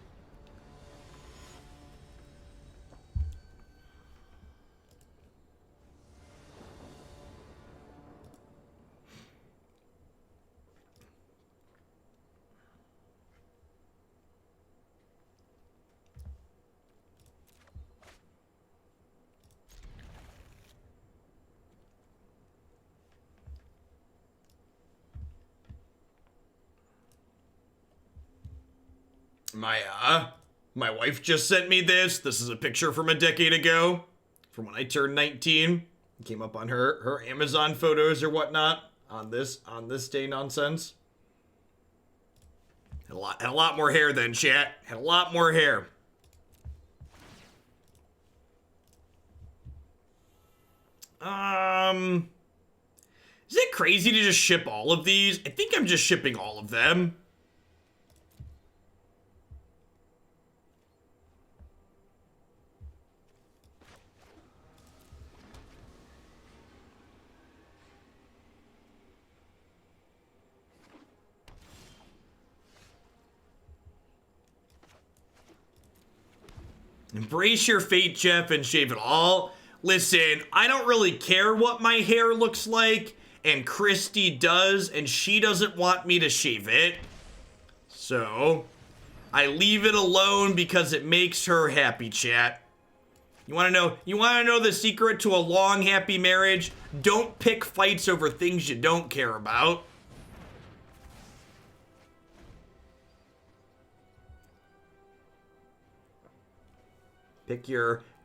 My wife just sent me this. This is a picture from a decade ago, from when I turned 19. It came up on her Amazon photos or whatnot on this day nonsense. Had a lot more hair then, chat. Had a lot more hair. Is it crazy to just ship all of these? I think I'm just shipping all of them. Embrace your fate, Jeff, and shave it all. Listen, I don't really care what my hair looks like, and Christy does, and she doesn't want me to shave it. So, I leave it alone because it makes her happy, chat. You wanna know the secret to a long, happy marriage? Don't pick fights over things you don't care about.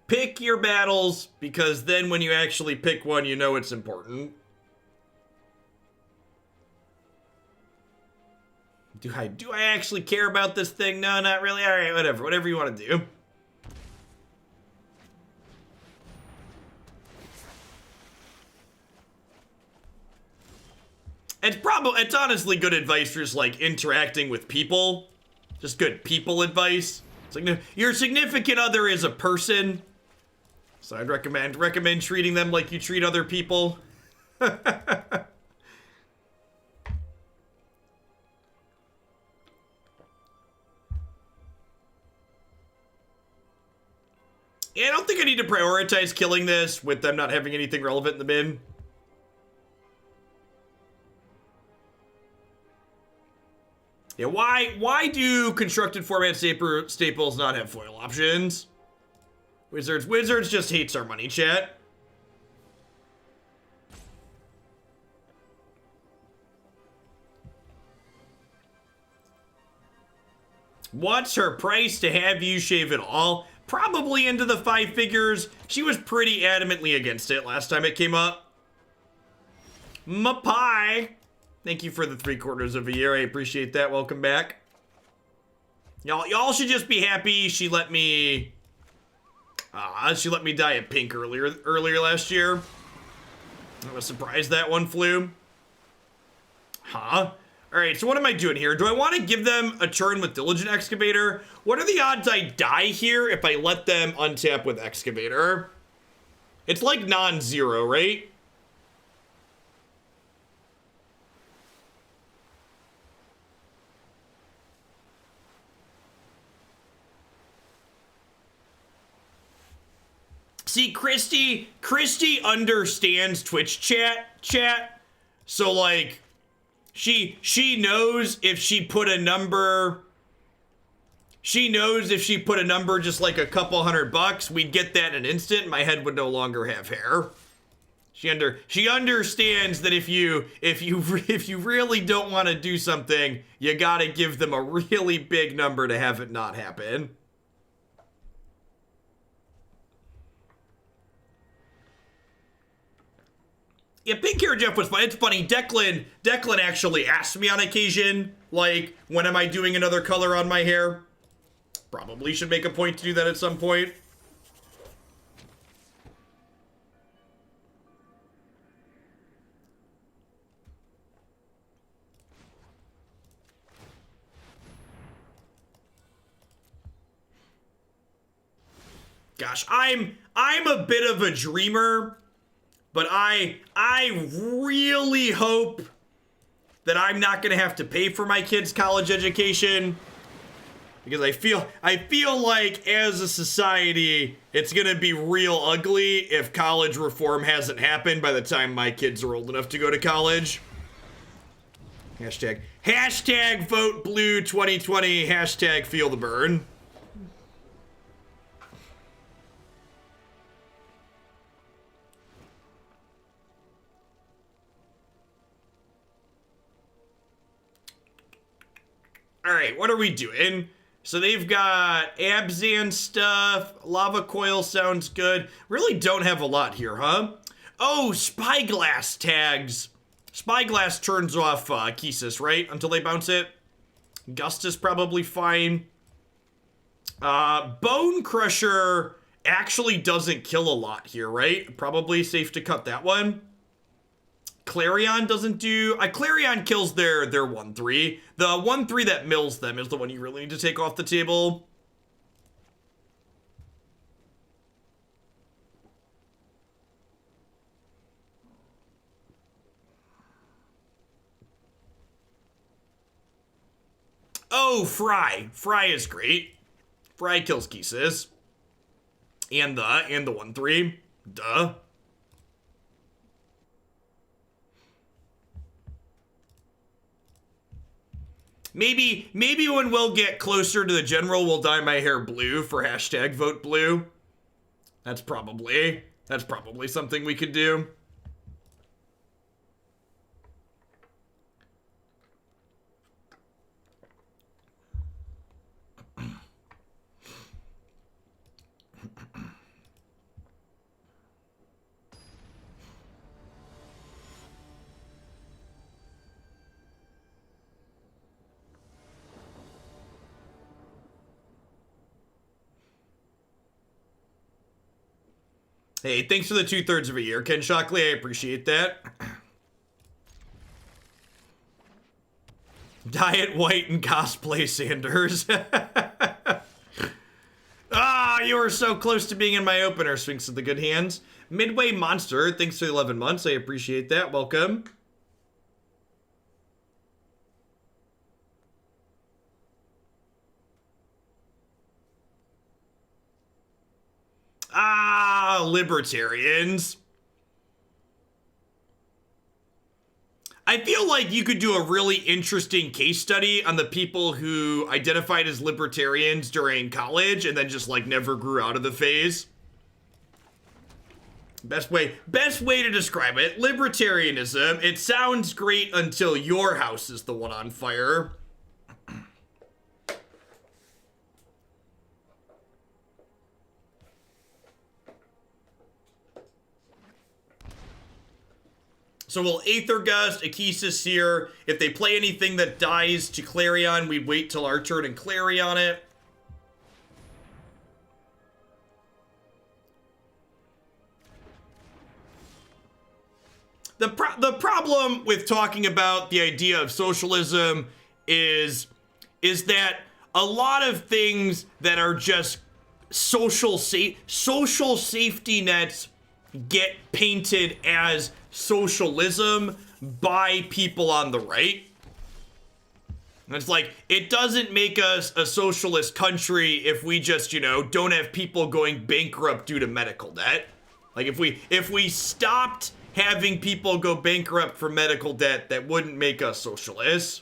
Pick your battles, because then when you actually pick one, you know it's important. Do I actually care about this thing? No, not really. All right, whatever you want to do. It's honestly good advice for just like interacting with people. Just good people advice. It's like, your significant other is a person, so I'd recommend treating them like you treat other people. Yeah, I don't think I need to prioritize killing this with them not having anything relevant in the bin. Yeah, why do constructed format staples not have foil options? Wizards just hates our money, chat. What's her price to have you shave it all? Probably into the 5 figures. She was pretty adamantly against it last time it came up. Mapai. Thank you for the 3/4 of a year. I appreciate that. Welcome back. Y'all should just be happy she let me dye it pink earlier last year. I was surprised that one flew. Huh? Alright, so what am I doing here? Do I want to give them a turn with Diligent Excavator? What are the odds I die here if I let them untap with Excavator? It's like non-zero, right? See, Christy understands Twitch chat. So like, she knows if she put a number, just like a couple $100, we'd get that in an instant. My head would no longer have hair. She understands that if you really don't want to do something, you gotta give them a really big number to have it not happen. Yeah, pink hair Jeff was fun. It's funny, Declan actually asked me on occasion, like, when am I doing another color on my hair? Probably should make a point to do that at some point. Gosh, I'm a bit of a dreamer. But I really hope that I'm not gonna have to pay for my kids' college education, because I feel like as a society it's gonna be real ugly if college reform hasn't happened by the time my kids are old enough to go to college. Hashtag vote blue 2020, hashtag feel the burn. All right, what are we doing? So they've got Abzan stuff. Lava Coil sounds good. Really don't have a lot here, huh? Oh, Spyglass tags. Spyglass turns off Kisis, right? Until they bounce it. Gust is probably fine. Bonecrusher actually doesn't kill a lot here, right? Probably safe to cut that one. Clarion doesn't do... Clarion kills their 1/3. The 1/3 that mills them is the one you really need to take off the table. Oh, Fry. Fry is great. Fry kills Kisis. And the 1/3. Duh. Maybe when we'll get closer to the general, we'll dye my hair blue for hashtag vote blue. That's probably something we could do. Hey, thanks for the 2/3 of a year, Ken Shockley. I appreciate that. Diet white and cosplay Sanders. Ah, you were so close to being in my opener, Sphinx of the Good Hands. Midway Monster, thanks for the 11 months. I appreciate that. Welcome. Libertarians. I feel like you could do a really interesting case study on the people who identified as libertarians during college and then just like never grew out of the phase. Best way to describe it, libertarianism. It sounds great until your house is the one on fire. So we'll Aether Gust, Akesis here. If they play anything that dies to Clarion, we wait till our turn and Clarion it. The problem with talking about the idea of socialism is that a lot of things that are just social safety nets get painted as socialism by people on the right. And it's like, it doesn't make us a socialist country if we just, you know, don't have people going bankrupt due to medical debt. Like if we stopped having people go bankrupt for medical debt, that wouldn't make us socialists.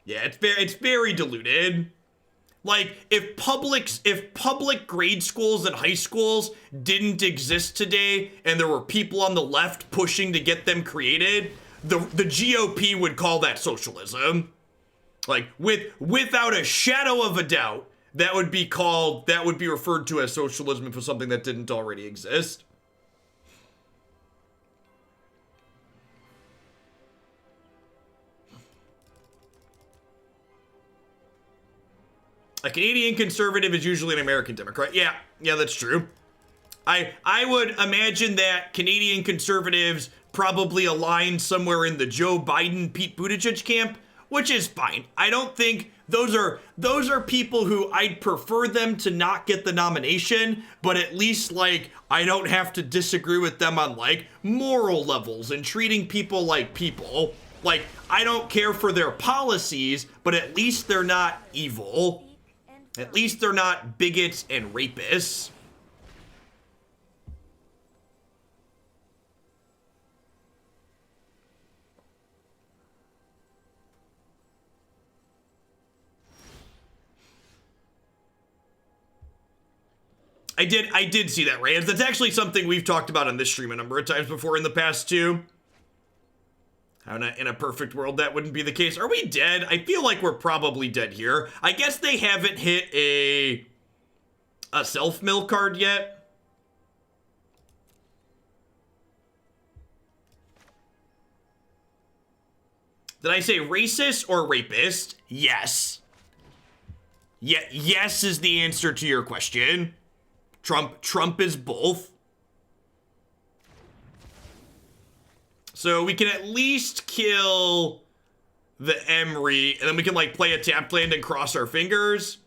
Yeah, it's very diluted. Like, if public grade schools and high schools didn't exist today and there were people on the left pushing to get them created, the GOP would call that socialism. Like, without a shadow of a doubt, that would be referred to as socialism for something that didn't already exist. A Canadian conservative is usually an American Democrat. Yeah, that's true. I would imagine that Canadian conservatives probably align somewhere in the Joe Biden, Pete Buttigieg camp, which is fine. I don't think those are people who I'd prefer them to not get the nomination, but at least like I don't have to disagree with them on like moral levels and treating people like people. Like, I don't care for their policies, but at least they're not evil. At least they're not bigots and rapists. I did see that, Rams. That's actually something we've talked about on this stream a number of times before in the past too. How in a perfect world that wouldn't be the case. Are we dead? I feel like we're probably dead here. I guess they haven't hit a self-mill card yet. Did I say racist or rapist? Yes. Yeah, yes is the answer to your question. Trump is both. So we can at least kill the Emery, and then we can like play a tapped land and cross our fingers.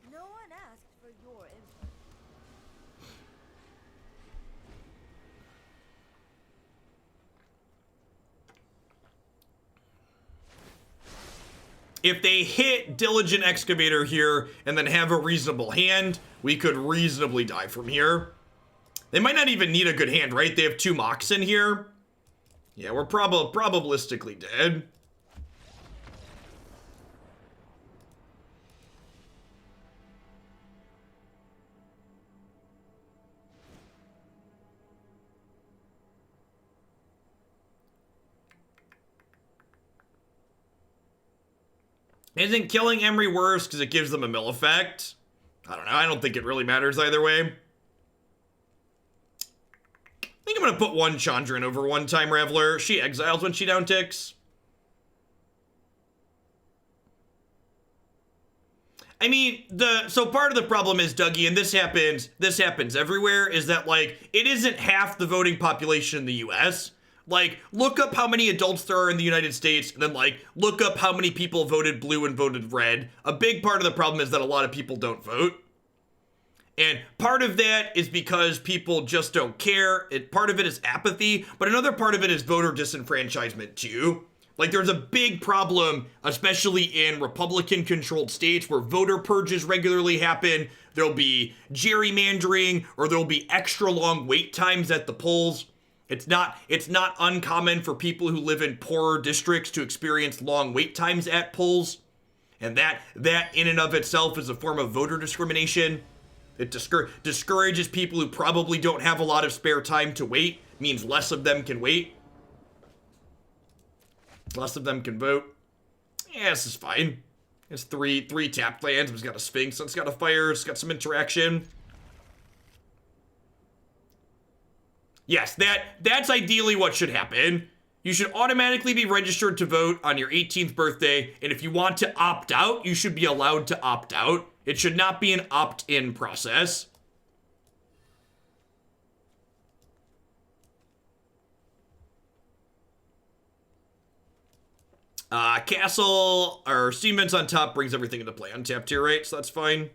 No one asked for your input. If they hit Diligent Excavator here and then have a reasonable hand, we could reasonably die from here. They might not even need a good hand, right? They have 2 Mox in here. Yeah, we're probabilistically dead. Isn't killing Emery worse because it gives them a mill effect? I don't know. I don't think it really matters either way. I think I'm going to put 1 Chandra in over 1 time Raveler. She exiles when she down ticks. I mean, so part of the problem is, Dougie, and this happens everywhere, is that, like, it isn't half the voting population in the US. Like, look up how many adults there are in the United States, and then, like, look up how many people voted blue and voted red. A big part of the problem is that a lot of people don't vote. And part of that is because people just don't care. Part of it is apathy, but another part of it is voter disenfranchisement too. Like, there's a big problem, especially in Republican-controlled states where voter purges regularly happen. There'll be gerrymandering, or there'll be extra long wait times at the polls. It's not uncommon for people who live in poorer districts to experience long wait times at polls. And that in and of itself is a form of voter discrimination. It discourages people who probably don't have a lot of spare time to wait. Means less of them can wait. Less of them can vote. Yeah, this is fine. It's three tapped lands. It's got a Sphinx. It's got a Fire. It's got some interaction. Yes, that's ideally what should happen. You should automatically be registered to vote on your 18th birthday, and if you want to opt out, you should be allowed to opt out. It should not be an opt-in process. Castle, or Siemens on top brings everything into play. Untapped here, right? So that's fine.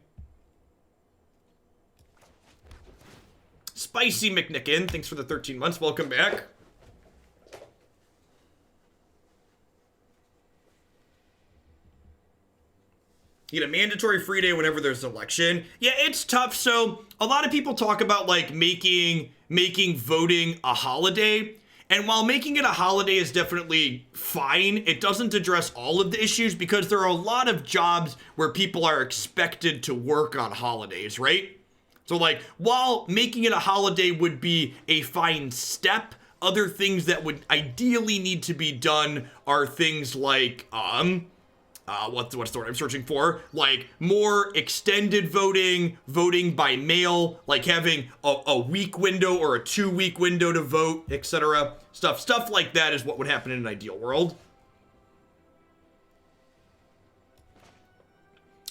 Spicy McNicken, thanks for the 13 months. Welcome back. You get a mandatory free day whenever there's an election. Yeah, it's tough. So a lot of people talk about like making voting a holiday. And while making it a holiday is definitely fine, it doesn't address all of the issues because there are a lot of jobs where people are expected to work on holidays, right? So like, while making it a holiday would be a fine step, other things that would ideally need to be done are things like, what's the word I'm searching for? Like more extended voting by mail, like having a week window or a 2-week window to vote, etc. Stuff like that is what would happen in an ideal world.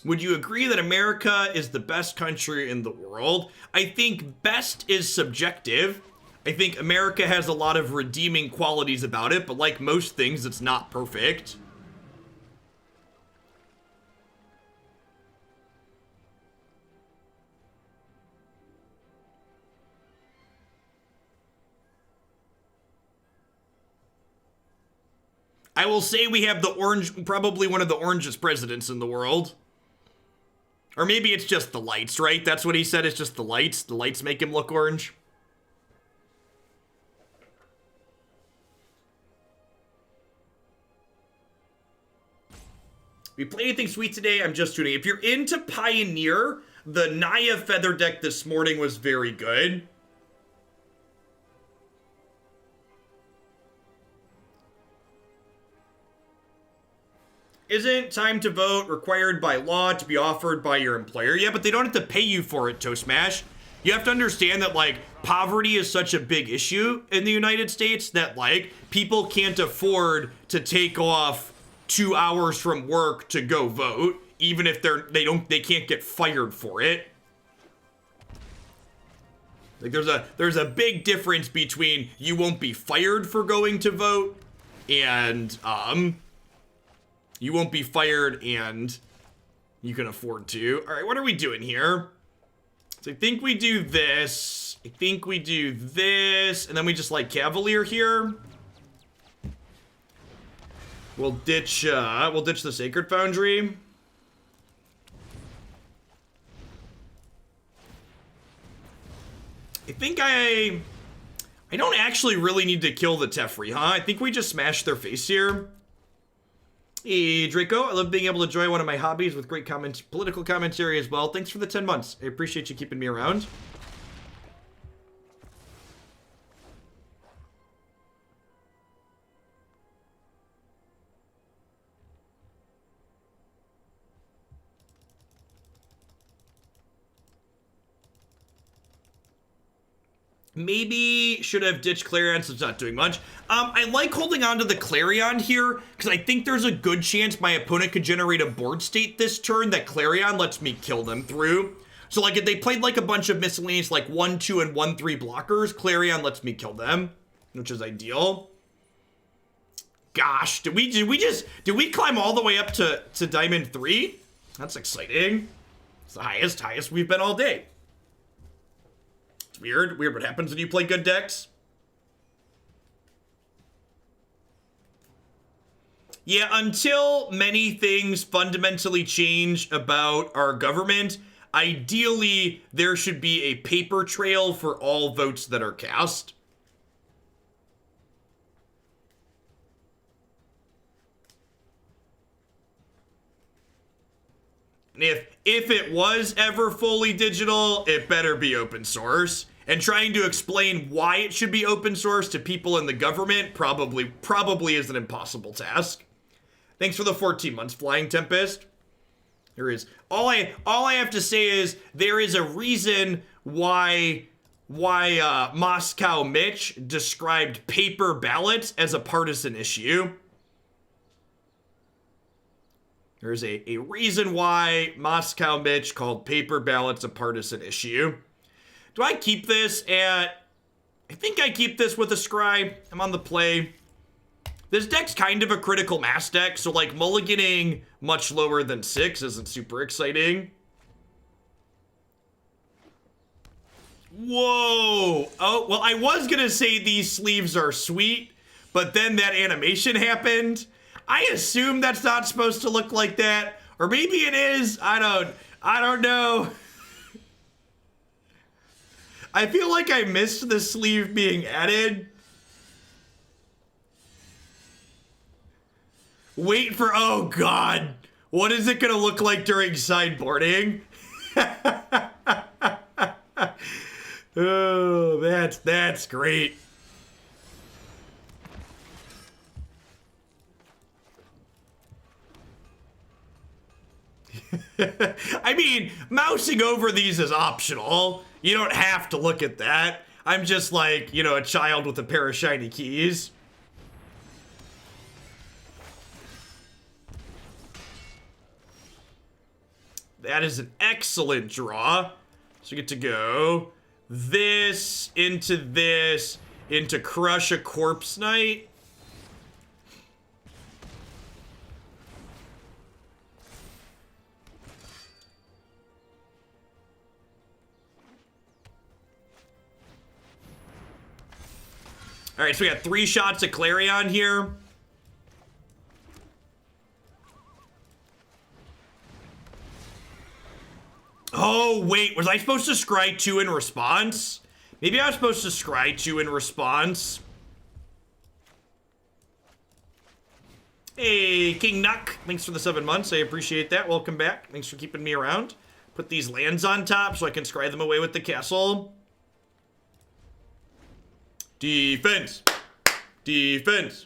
Would you agree that America is the best country in the world? I think best is subjective. I think America has a lot of redeeming qualities about it, but like most things, it's not perfect. I will say we have probably one of the orangest presidents in the world. Or maybe it's just the lights, right? That's what he said, it's just the lights. The lights make him look orange. We play anything sweet today? I'm just tuning. If you're into Pioneer, the Naya Feather deck this morning was very good. Isn't time to vote required by law to be offered by your employer? Yeah, but they don't have to pay you for it, Toastmash. You have to understand that, like, poverty is such a big issue in the United States that, like, people can't afford to take off 2 hours from work to go vote, even if they can't get fired for it. Like, there's a big difference between you won't be fired for going to vote and, you won't be fired and you can afford to. All right, what are we doing here? So I think we do this. I think we do this. And then we just like Cavalier here. We'll ditch the Sacred Foundry. I think I don't actually really need to kill the Teferi, huh? I think we just smash their face here. Hey, Draco, I love being able to enjoy one of my hobbies with great political commentary as well. Thanks for the 10 months. I appreciate you keeping me around. Maybe should have ditched Clarion since it's not doing much. I like holding on to the Clarion here because I think there's a good chance my opponent could generate a board state this turn that Clarion lets me kill them through. So like if they played like a bunch of miscellaneous like 1, 2, and 1, 3 blockers, Clarion lets me kill them, which is ideal. Gosh, did we climb all the way up to Diamond 3? That's exciting. It's the highest we've been all day. It's weird what happens when you play good decks. Yeah, until many things fundamentally change about our government, ideally there should be a paper trail for all votes that are cast. If it was ever fully digital, it better be open source. And trying to explain why it should be open source to people in the government probably is an impossible task. Thanks for the 14 months, Flying Tempest. There is all I have to say is there is a reason why Moscow Mitch described paper ballots as a partisan issue. There's a reason why Moscow Mitch called paper ballots a partisan issue. Do I keep this at... I think I keep this with a Scry. I'm on the play. This deck's kind of a critical mass deck, so like mulliganing much lower than 6 isn't super exciting. Whoa! Oh, well, I was gonna say these sleeves are sweet, but then that animation happened. I assume that's not supposed to look like that, or maybe it is. I don't know. I feel like I missed the sleeve being added. Wait for, oh God. What is it gonna look like during sideboarding? Oh, that's great. I mean, mousing over these is optional. You don't have to look at that. I'm just like, you know, a child with a pair of shiny keys. That is an excellent draw. So we get to go this, into Crush a Corpse Knight. All right, so we got 3 shots of Clarion here. Oh, wait, was I supposed to scry 2 in response? Maybe I was supposed to scry 2 in response. Hey, King Nuck, thanks for the 7 months. I appreciate that. Welcome back. Thanks for keeping me around. Put these lands on top so I can scry them away with the castle. Defense. Defense.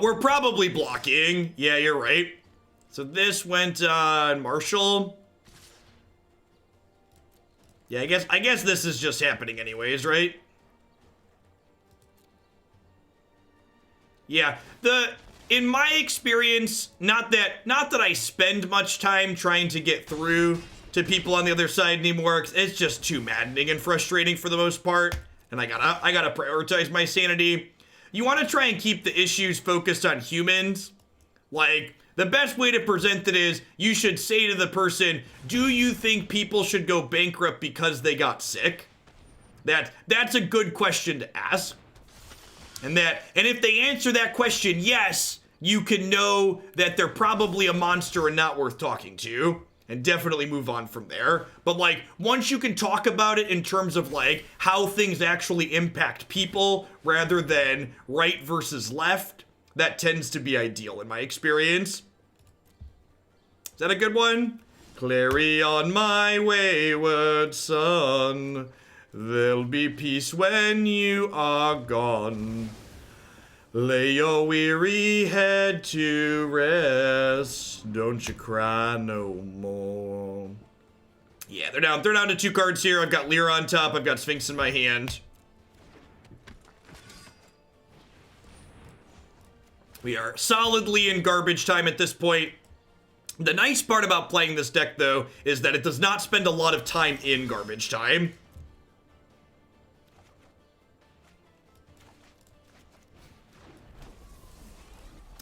We're probably blocking. Yeah, you're right. So this went on Marshall. Yeah, I guess this is just happening anyways, right? Yeah, in my experience, not that I spend much time trying to get through to people on the other side anymore. It's just too maddening and frustrating for the most part, and I gotta prioritize my sanity. You want to try and keep the issues focused on humans. Like, the best way to present it is you should say to the person, do you think people should go bankrupt because they got sick? That's a good question to ask. And if they answer that question yes, you can know that they're probably a monster and not worth talking to, and definitely move on from there. But like, once you can talk about it in terms of like how things actually impact people rather than right versus left, that tends to be ideal in my experience. Is that a good one? Clarion, my wayward son, there'll be peace when you are gone. Lay your weary head to rest. Don't you cry no more. Yeah, they're down to 2 cards here. I've got Lyra on top. I've got Sphinx in my hand. We are solidly in garbage time at this point. The nice part about playing this deck, though, is that it does not spend a lot of time in garbage time.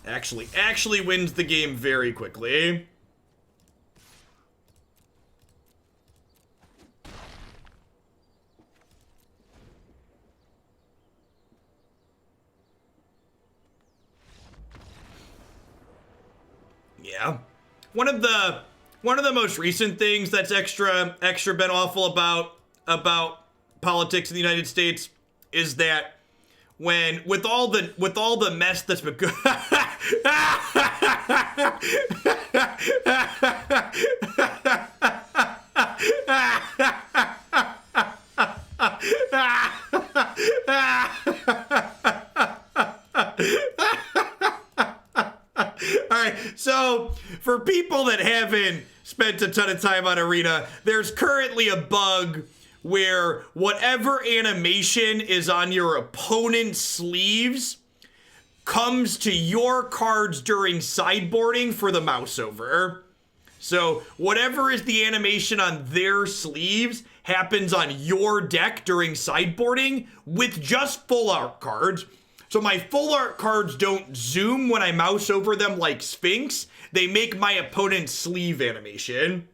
Actually wins the game very quickly. Yeah. One of the most recent things that's extra been awful about politics in the United States is that when with all the mess that's been Alright, so for people that haven't spent a ton of time on Arena, there's currently a bug where whatever animation is on your opponent's sleeves comes to your cards during sideboarding for the mouse over. So whatever is the animation on their sleeves happens on your deck during sideboarding with just full art cards. So my full art cards don't zoom when I mouse over them like Sphinx. They make my opponent's sleeve animation.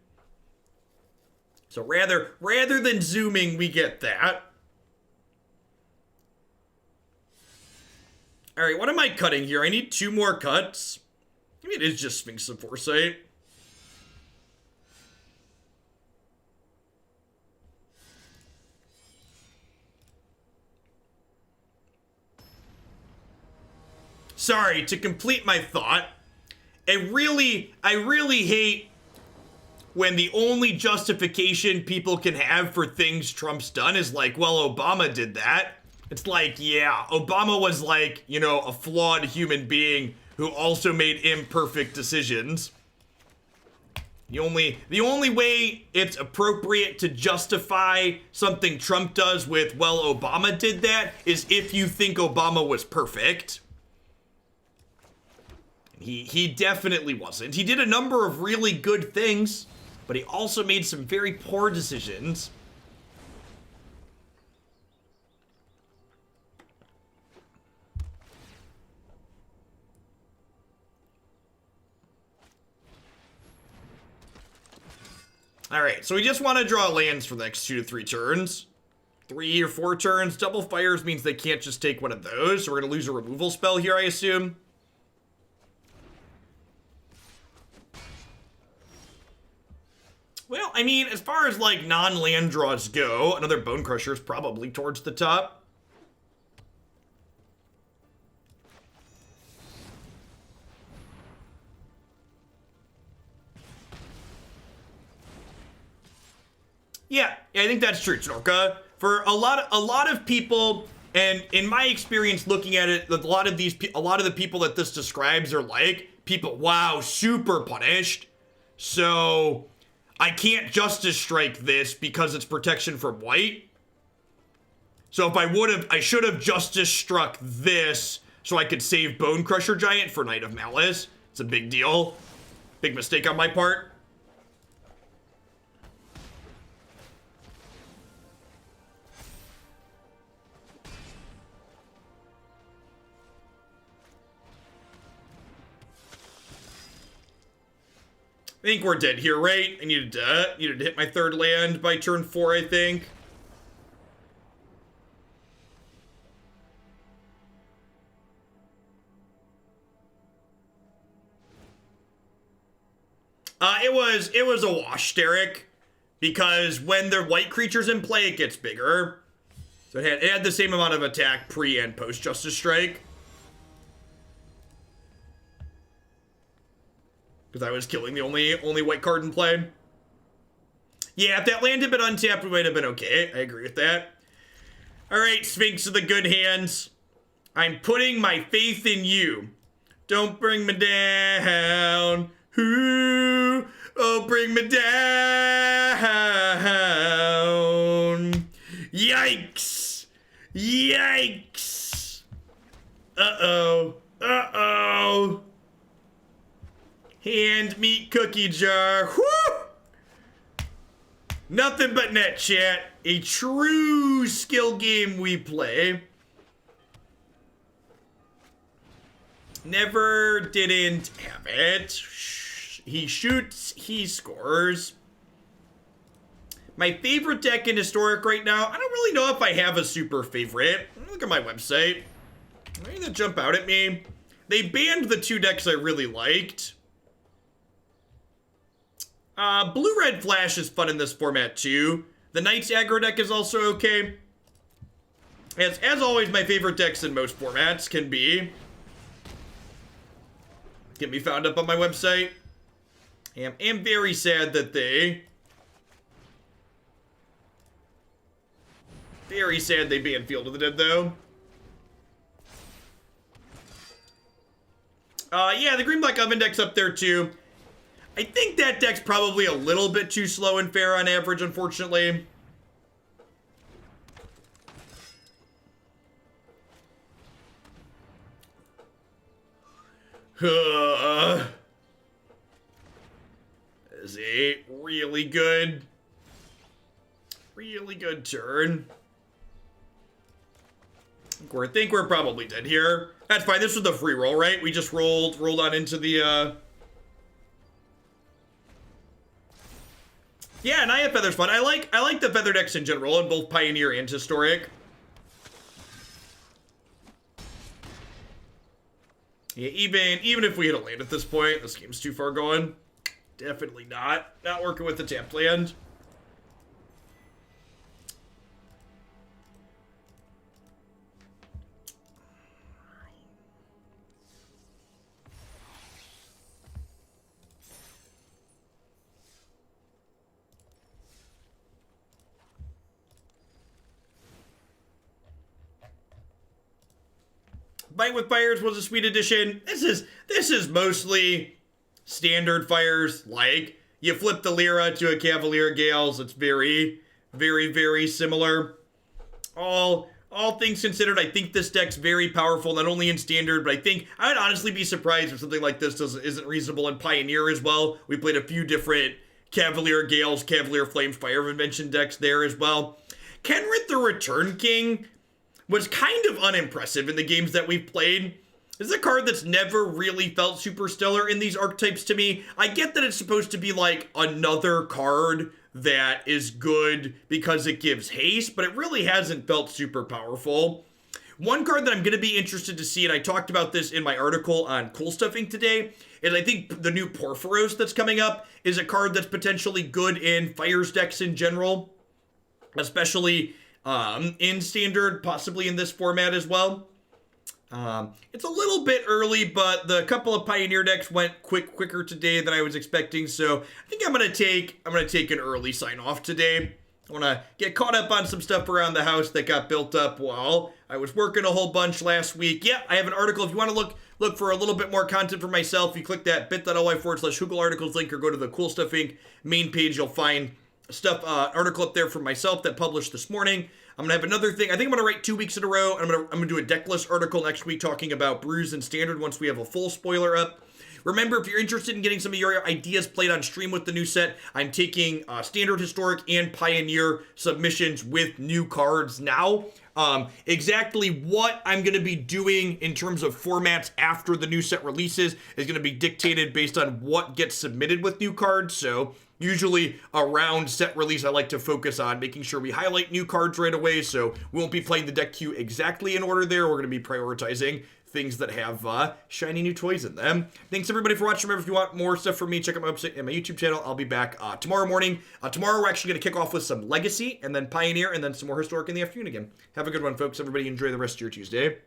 So rather than zooming, we get that. All right, what am I cutting here? I need 2 more cuts. Maybe it is just Sphinx of Foresight. Sorry, to complete my thought, I really hate when the only justification people can have for things Trump's done is like, well, Obama did that. It's like, yeah, Obama was like, you know, a flawed human being who also made imperfect decisions. The only way it's appropriate to justify something Trump does with, well, Obama did that, is if you think Obama was perfect. He definitely wasn't. He did a number of really good things, but he also made some very poor decisions. Alright, so we just want to draw lands for the next 2 to 3 turns. 3 or 4 turns. Double fires means they can't just take one of those, so we're going to lose a removal spell here, I assume. Well, I mean, as far as, like, non-land draws go, another Bonecrusher is probably towards the top. Yeah, I think that's true, Chnorka. For a lot of people, and in my experience looking at it, a lot of the people that this describes are like people, wow, super punished. So I can't Justice Strike this because it's protection from white. So if I should have Justice Struck this so I could save Bonecrusher Giant for Night of Malice. It's a big deal. Big mistake on my part. I think we're dead here, right? I needed to hit my 3rd land by turn 4, I think. It was a wash, Derek, because when the white creature's in play, it gets bigger. So it had the same amount of attack pre and post Justice Strike. Because I was killing the only white card in play. Yeah, if that land had been untapped, we might have been okay. I agree with that. Alright, Sphinx of the good hands. I'm putting my faith in you. Don't bring me down. Ooh, oh, bring me down. Yikes. Yikes. Uh-oh. Uh-oh. Hand meat cookie jar. Whoo! Nothing but net chat. A true skill game we play. Never didn't have it. He shoots, he scores. My favorite deck in Historic right now, I don't really know if I have a super favorite. Look at my website. Anything that jump out at me? They banned the 2 decks I really liked. Blue-Red Flash is fun in this format too. The Knights aggro deck is also okay. As always, my favorite decks in most formats can be found up on my website. Am very sad that they banned Field of the Dead though. Yeah, the Green Black Oven deck's up there too. I think that deck's probably a little bit too slow and fair on average, unfortunately. Is a really good turn. I think we're probably dead here. That's fine. This was the free roll, right? We just rolled on into the Yeah, and I have Feather's fun. I like the Feather decks in general in both Pioneer and Historic. Yeah, even if we hit a land at this point, this game's too far going. Definitely not working with the tapped land. Bite with Fires was a sweet addition. This is mostly standard Fires. Like, you flip the Lyra to a Cavalier of Gales. It's very, very, very similar. All things considered, I think this deck's very powerful, not only in standard, but I would honestly be surprised if something like this isn't reasonable in Pioneer as well. We played a few different Cavalier of Gales, Cavalier of Flame, Fire of Invention decks there as well. Kenrith the Return King was kind of unimpressive in the games that we've played. This is a card that's never really felt super stellar in these archetypes to me. I get that it's supposed to be like another card that is good because it gives haste, but it really hasn't felt super powerful. One card that I'm going to be interested to see, and I talked about this in my article on Cool Stuff Inc. today, is I think the new Porphyros that's coming up is a card that's potentially good in Fires decks in general, especially in standard, possibly in this format as well. It's a little bit early, but the couple of Pioneer decks went quicker today than I was expecting, so I think I'm gonna take an early sign off today. I want to get caught up on some stuff around the house that got built up while I was working a whole bunch last week. Yeah, I have an article. If you want to look for a little bit more content for myself, you click that bit.ly/Hugel articles link or go to the Cool Stuff Inc. main page. You'll find article up there for myself that published this morning. I'm gonna have another thing. I think I'm gonna write 2 weeks in a row. I'm gonna do a deck list article next week talking about brews and standard once we have a full spoiler up. Remember, if you're interested in getting some of your ideas played on stream with the new set, I'm taking standard, historic, and pioneer submissions with new cards now. Exactly what I'm going to be doing in terms of formats after the new set releases is going to be dictated based on what gets submitted with new cards. So usually around set release, I like to focus on making sure we highlight new cards right away. So we won't be playing the deck queue exactly in order there. We're going to be prioritizing things that have shiny new toys in them. Thanks everybody for watching. Remember, if you want more stuff from me, check out my website and my YouTube channel. I'll be back tomorrow morning. Tomorrow we're actually going to kick off with some Legacy and then Pioneer and then some more Historic in the afternoon again. Have a good one, folks. Everybody enjoy the rest of your Tuesday.